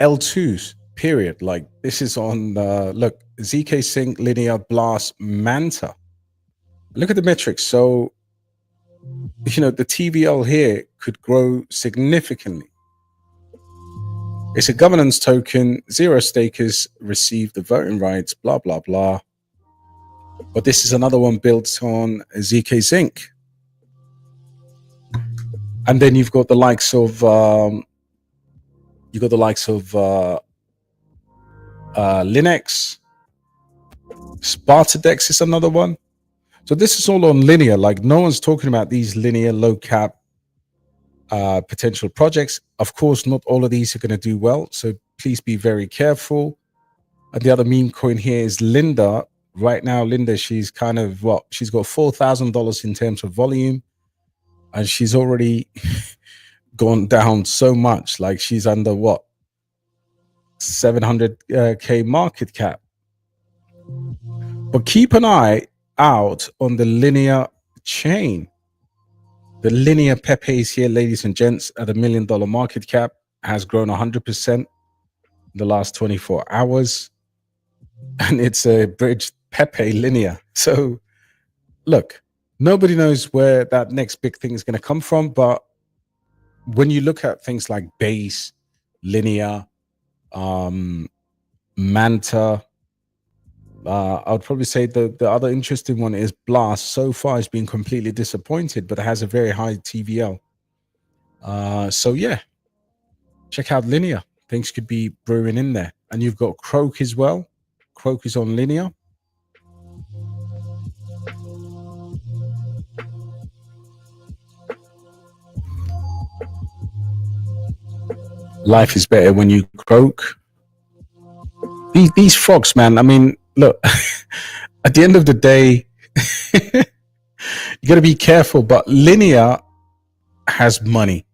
L2s, period. Like this is on look, ZK Sync, Linea, Blast, Manta. Look at the metrics. So the TVL here could grow significantly. It's a governance token. Zero stakers receive the voting rights, blah, blah, blah. But this is another one built on ZK Sync. And then you've got the likes of Linux. SpartaDex is another one. So this is all on Linea. Like no one's talking about these Linea low cap potential projects. Of course, not all of these are going to do well. So please be very careful. And the other meme coin here is Linda. Right now, Linda, she's kind of she's got $4,000 in terms of volume. And she's already gone down so much. Like she's under 700K market cap. But keep an eye out on the Linea chain. The Linea Pepe is here, ladies and gents, at $1 million market cap, has grown 100% in the last 24 hours. And it's a bridge Pepe Linea. So look, nobody knows where that next big thing is going to come from. But when you look at things like Base, Linea, Manta, I would probably say the other interesting one is Blast. So far, it's been completely disappointed, but it has a very high TVL. So yeah, check out Linea. Things could be brewing in there. And you've got Croak as well. Croak is on Linea. Life is better when you croak. These frogs, man. I mean, look, at the end of the day, you got to be careful. But Linea has money.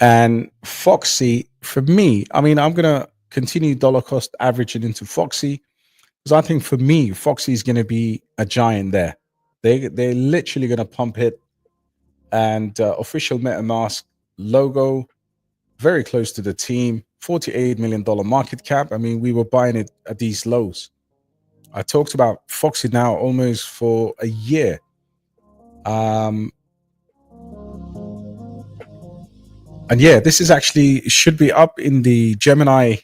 And Foxy, for me, I mean, I'm going to continue dollar cost averaging into Foxy. Because I think for me, Foxy is going to be a giant there. They're literally going to pump it and official MetaMask logo, very close to the team. $48 million market cap. I mean, we were buying it at these lows. I talked about Foxy now almost for a year. And yeah, this is actually should be up in the Gemini.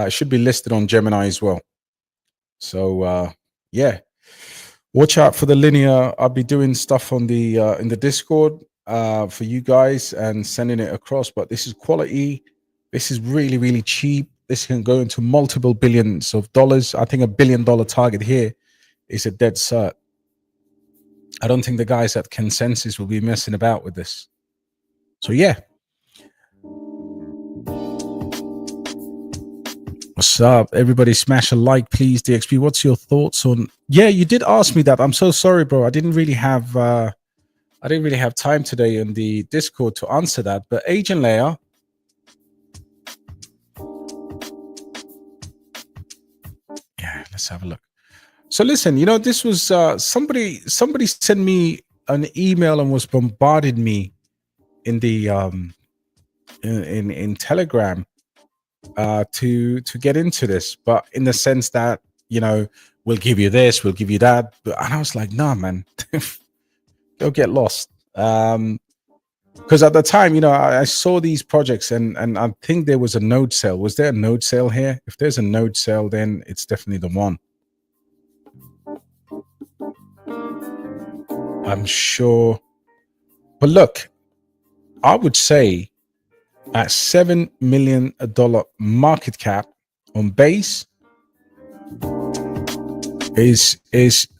Should be listed on Gemini as well. So yeah, watch out for the Linea. I'll be doing stuff on the in the Discord for you guys and sending it across. But this is quality. This is really, really cheap. This can go into multiple billions of dollars. I think $1 billion target here is a dead cert. I don't think the guys at Consensus will be messing about with this. So yeah. What's up? Everybody smash a like, please. DXP, what's your thoughts on... Yeah, you did ask me that. I'm so sorry, bro. I didn't really have time today in the Discord to answer that. But agent layer... Yeah, let's have a look. So listen, you know, this was somebody sent me an email and was bombarded me in the in Telegram to get into this, but in the sense that, you know, we'll give you this, we'll give you that. And I was like, nah, man, go get lost. Because at the time, you know, I saw these projects and I think there was a node sale. Was there a node sale here? If there's a node sale, then it's definitely the one. I'm sure. But look, I would say at $7 million market cap on base is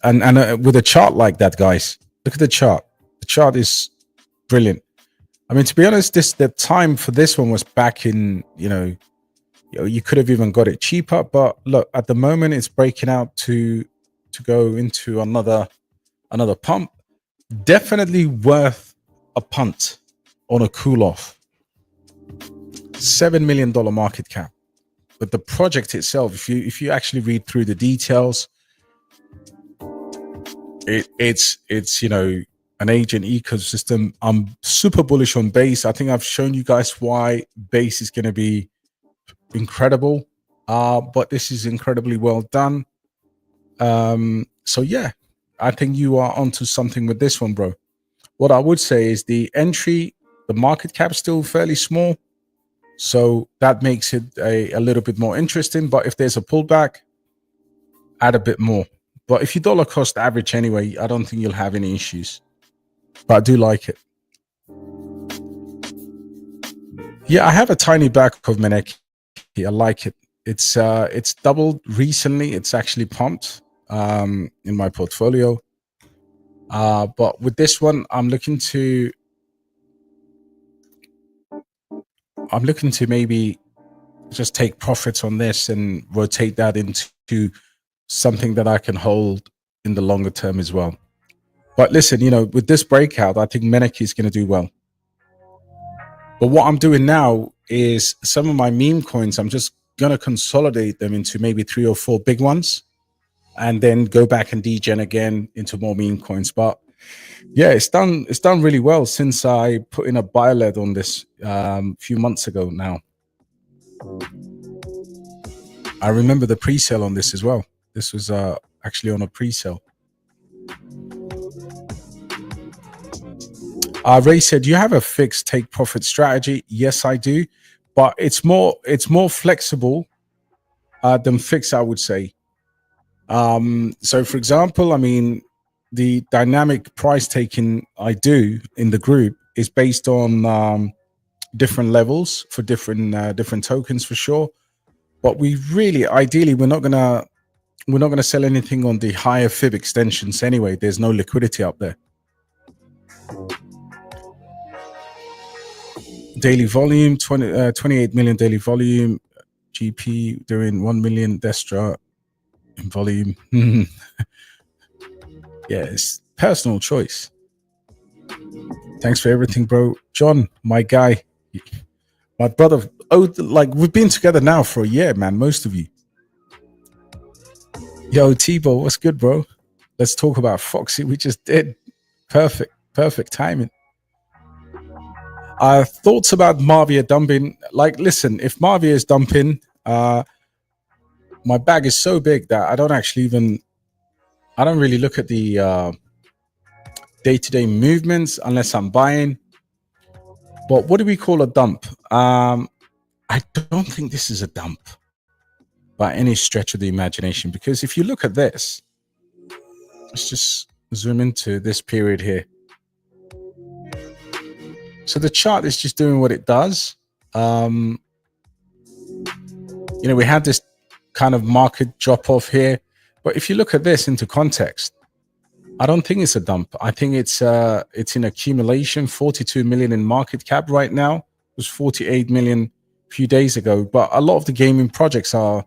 and with a chart like that, guys, look at the chart. The chart is brilliant. I mean, to be honest, the time for this one was back in, you know, you could have even got it cheaper, but look, at the moment it's breaking out to go into another pump. Definitely worth a punt on a cool off. $7 million market cap. But the project itself, if you actually read through the details, it's you know, an agent ecosystem. I'm super bullish on Base. I think I've shown you guys why Base is going to be incredible. But this is incredibly well done. So yeah, I think you are onto something with this one, bro. What I would say is the entry, the market cap is still fairly small. So that makes it a little bit more interesting. But if there's a pullback, add a bit more. But if you dollar cost average anyway, I don't think you'll have any issues. But I do like it. Yeah, I have a tiny back of Meneki. I like it. It's doubled recently. It's actually pumped in my portfolio. But with this one, I'm looking to maybe just take profits on this and rotate that into something that I can hold in the longer term as well. But listen, you know, with this breakout, I think Meneki is going to do well. But what I'm doing now is some of my meme coins, I'm just going to consolidate them into maybe 3 or 4 big ones and then go back and degen again into more meme coins. But yeah, it's done really well since I put in a buy lead on this few months ago now. I remember the pre-sale on this as well. This was actually on a pre-sale. Ray said, "Do you have a fixed take profit strategy?" Yes, I do, but it's more flexible than fixed, I would say. So, for example, I mean, the dynamic price taking I do in the group is based on different levels for different tokens for sure. But we really, ideally, we're not gonna sell anything on the higher fib extensions anyway. There's no liquidity up there. Daily volume, 28 million daily volume. GP doing 1 million Destra in volume. Yeah, it's personal choice. Thanks for everything, bro. John, my guy, my brother. Oh, like we've been together now for a year, man. Most of you. Yo, T-Bo, what's good, bro? Let's talk about Foxy. We just did. Perfect timing. Thoughts about Marvia dumping. Like, listen, if Marvia is dumping, my bag is so big that I don't really look at the day-to-day movements unless I'm buying. But what do we call a dump? I don't think this is a dump by any stretch of the imagination, because if you look at this, let's just zoom into this period here. So the chart is just doing what it does. You know, we had this kind of market drop off here, but if you look at this into context, I don't think it's a dump. I think it's in accumulation. 42 million in market cap right now. It was 48 million a few days ago, but a lot of the gaming projects are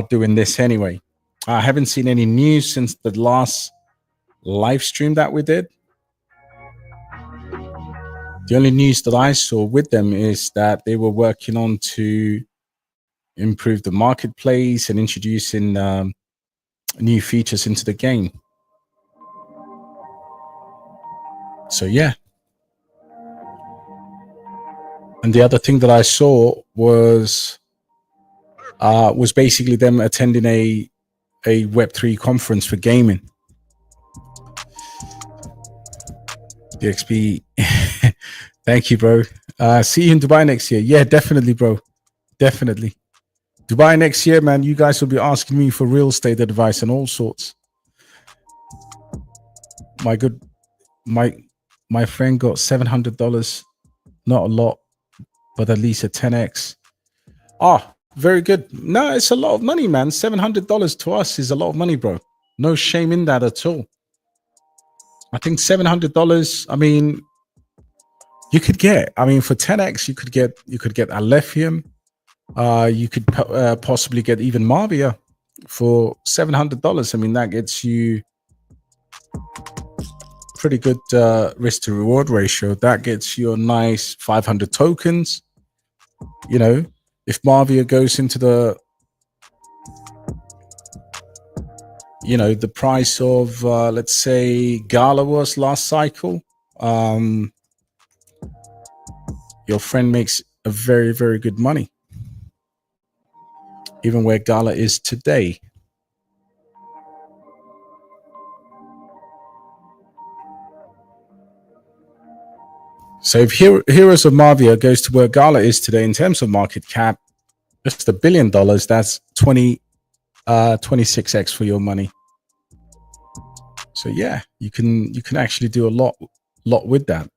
doing this anyway. I haven't seen any news since the last live stream that we did. The only news that I saw with them is that they were working on to improve the marketplace and introducing new features into the game. So yeah. And the other thing that I saw was basically them attending a Web3 conference for gaming. DXP, thank you, bro. See you in Dubai next year. Yeah, definitely, bro. Definitely. Dubai next year, man. You guys will be asking me for real estate advice and all sorts. My friend got $700. Not a lot, but at least a 10x. Very good. No, it's a lot of money, man. $700 to us is a lot of money, bro. No shame in that at all. I think $700. I mean, you could get. I mean, for 10x, you could get Alephium. You could possibly get even Marvia for $700. I mean, that gets you pretty good risk to reward ratio. That gets you a nice 500 tokens. You know, if Marvia goes into the, you know, the price of, let's say Gala was last cycle, your friend makes a very, very good money, even where Gala is today. So if Heroes of Marvia goes to where Gala is today in terms of market cap, just $1 billion, that's 26x for your money. So yeah, you can actually do a lot with that.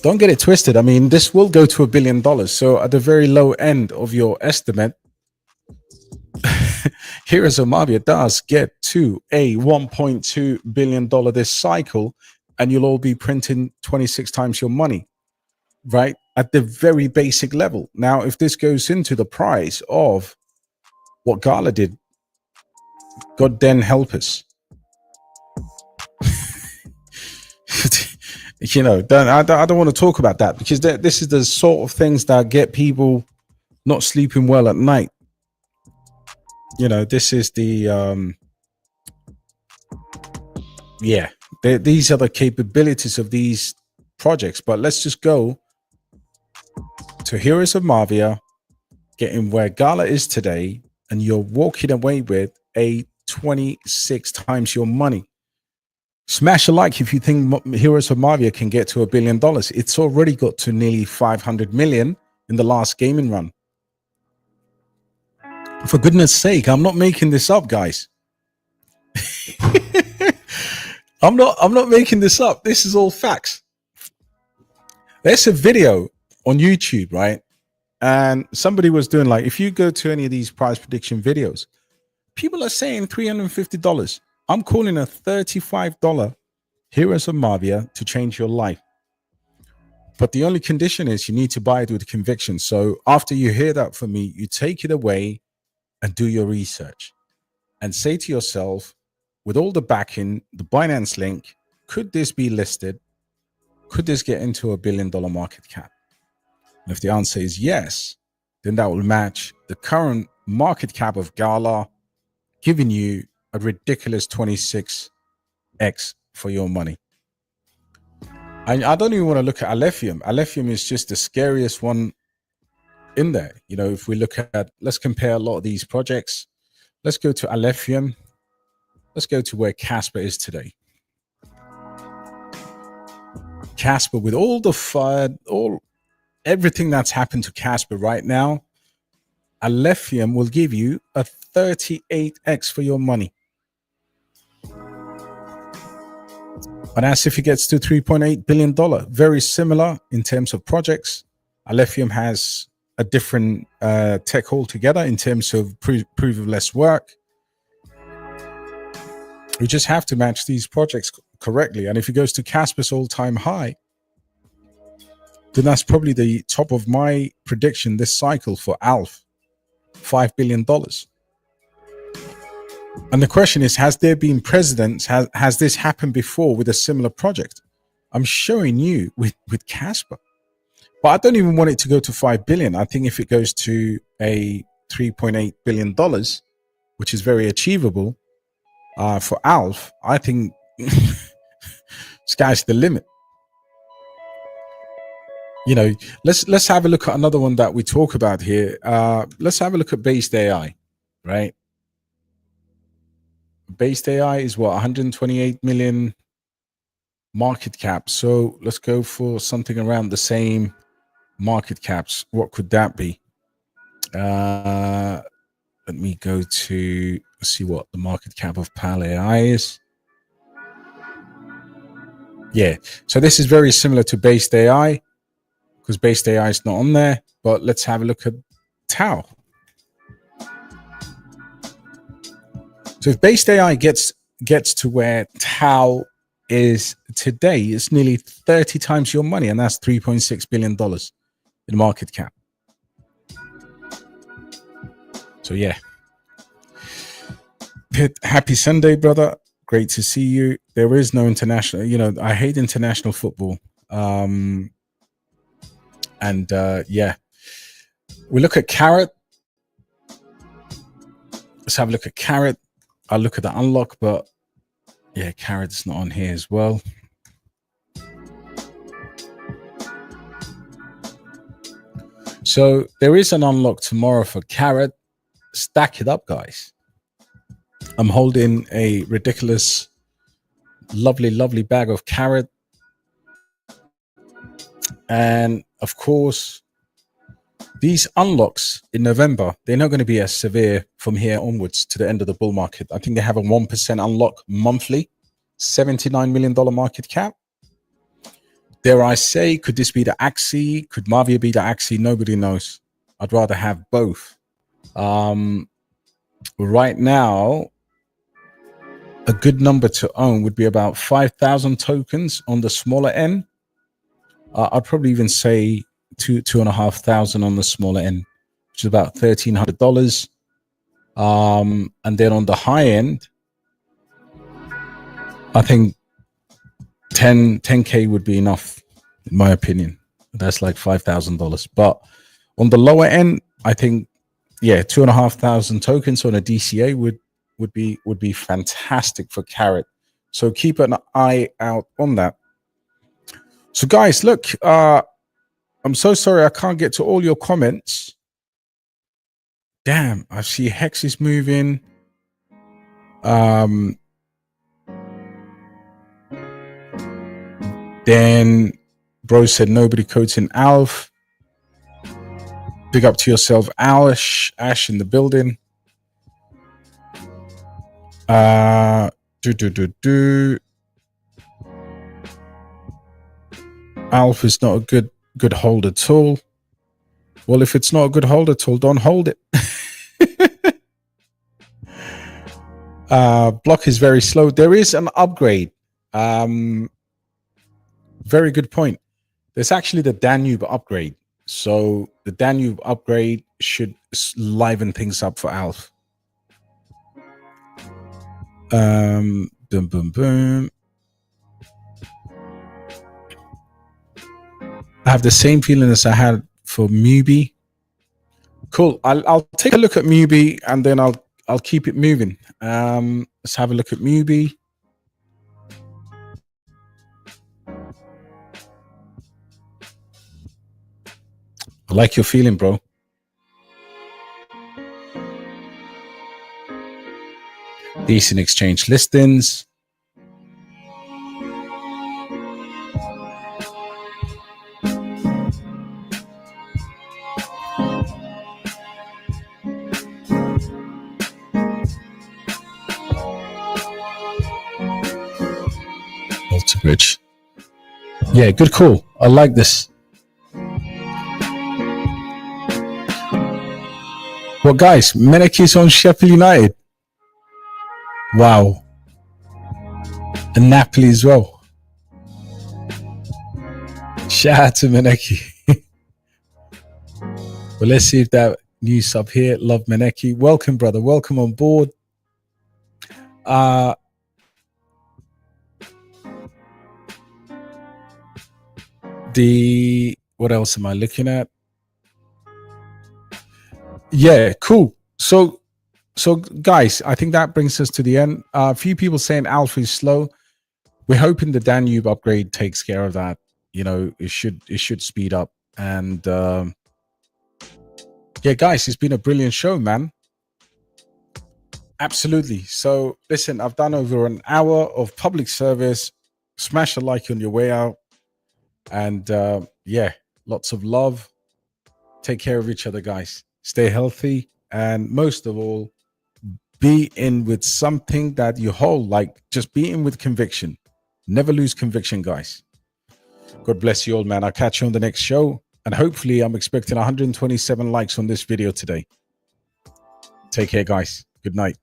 Don't get it twisted. I mean, this will go to $1 billion. So at the very low end of your estimate, Heroes of Marvia does get to a $1.2 billion this cycle, and you'll all be printing 26 times your money, right? At the very basic level. Now, if this goes into the price of what Gala did, God then help us. You know, I don't want to talk about that, because this is the sort of things that get people not sleeping well at night. You know, this is the yeah, these are the capabilities of these projects. But let's just go to Heroes of Marvia, getting where Gala is today, and you're walking away with a 26 times your money. Smash a like if you think Heroes of Marvia can get to $1 billion. It's already got to nearly 500 million in the last gaming run. For goodness sake, I'm not making this up, guys. I'm not making this up. This is all facts. There's a video on YouTube, right? And somebody was doing, like, if you go to any of these price prediction videos, people are saying $350. I'm calling a $35 Heroes of Marvia to change your life. But the only condition is you need to buy it with conviction. So after you hear that from me, you take it away and do your research and say to yourself, with all the backing, the Binance link, could this be listed? Could this get into $1 billion market cap? And if the answer is yes, then that will match the current market cap of Gala, giving you a ridiculous 26x for your money. I don't even want to look at Alephium. Alephium is just the scariest one in there. You know, if we look at, let's compare a lot of these projects. Let's go to Alephium. Let's go to where Casper is today. Casper, with all the fire, everything that's happened to Casper right now, Alephium will give you a 38x for your money. And that's if it gets to $3.8 billion. Very similar in terms of projects. Alephium has a different tech altogether in terms of proof of less work. We just have to match these projects correctly. And if it goes to Casper's all-time high, then that's probably the top of my prediction this cycle for ALPH, $5 billion. And the question is, has there been precedents? Has this happened before with a similar project? I'm showing you with Casper. But I don't even want it to go to 5 billion. I think if it goes to a $3.8 billion, which is very achievable for ALPH, I think sky's the limit. You know, let's have a look at another one that we talk about here. Let's have a look at BasedAI, right? BasedAI is what, 128 million market cap. So let's go for something around the same market caps. What could that be? Let me go to see what the market cap of PAL AI is. Yeah, so this is very similar to BasedAI because BasedAI is not on there. But let's have a look at Tau. So if BasedAI gets to where Tau is today, it's nearly 30 times your money, and that's $3.6 billion in market cap. So yeah. Pit, happy Sunday, brother. Great to see you. There is no international, you know, I hate international football. Yeah. We look at Carrot. Let's have a look at Carrot. I'll look at the unlock, but yeah, Carrot's not on here as well. So there is an unlock tomorrow for Carrot. Stack it up, guys. I'm holding a ridiculous, lovely bag of Carrot. And of course, these unlocks in November, they're not going to be as severe from here onwards to the end of the bull market. I think they have a 1% unlock monthly, $79 million market cap. Dare I say, could this be the Axie? Could Mavia be the Axie? Nobody knows. I'd rather have both. Right now, a good number to own would be about 5,000 tokens on the smaller end. I'd probably even say $2,500 on the smaller end, which is about $1,300. And then on the high end, I think 10K would be enough, in my opinion. That's like $5,000. But on the lower end, I think, yeah, 2,500 tokens on a DCA would be fantastic for Carrot. So keep an eye out on that. So guys, look, I'm so sorry I can't get to all your comments. Damn, I see Hex is moving. Then bro said nobody codes in ALPH. Big up to yourself, Ash in the building. ALPH is not a good hold at all. Well, if it's not a good hold at all, don't hold it. Block is very slow. There is an upgrade. Very good point. There's actually the Danube upgrade. So the Danube upgrade should liven things up for ALPH. Boom, boom, boom. I have the same feeling as I had for Mubi. Cool. I'll take a look at Mubi and then I'll keep it moving. Let's have a look at Mubi. I like your feeling, bro. Decent exchange listings. Bridge. Yeah, good call. I like this. Well, guys, Meneki's on Sheffield United. Wow. And Napoli as well. Shout out to Meneki. Well, let's see if that new sub here. Love Meneki. Welcome, brother. Welcome on board. What else am I looking at? Yeah, cool. So guys, I think that brings us to the end. A few people saying Alpha is slow. We're hoping the Danube upgrade takes care of that. You know, it should speed up. And yeah, guys, it's been a brilliant show, man. Absolutely. So listen, I've done over an hour of public service. Smash a like on your way out. And yeah, lots of love. Take care of each other, guys. Stay healthy. And most of all, be in with something that you hold. Like, just be in with conviction. Never lose conviction, guys. God bless you all, man. I'll catch you on the next show. And hopefully I'm expecting 127 likes on this video today. Take care, guys. Good night.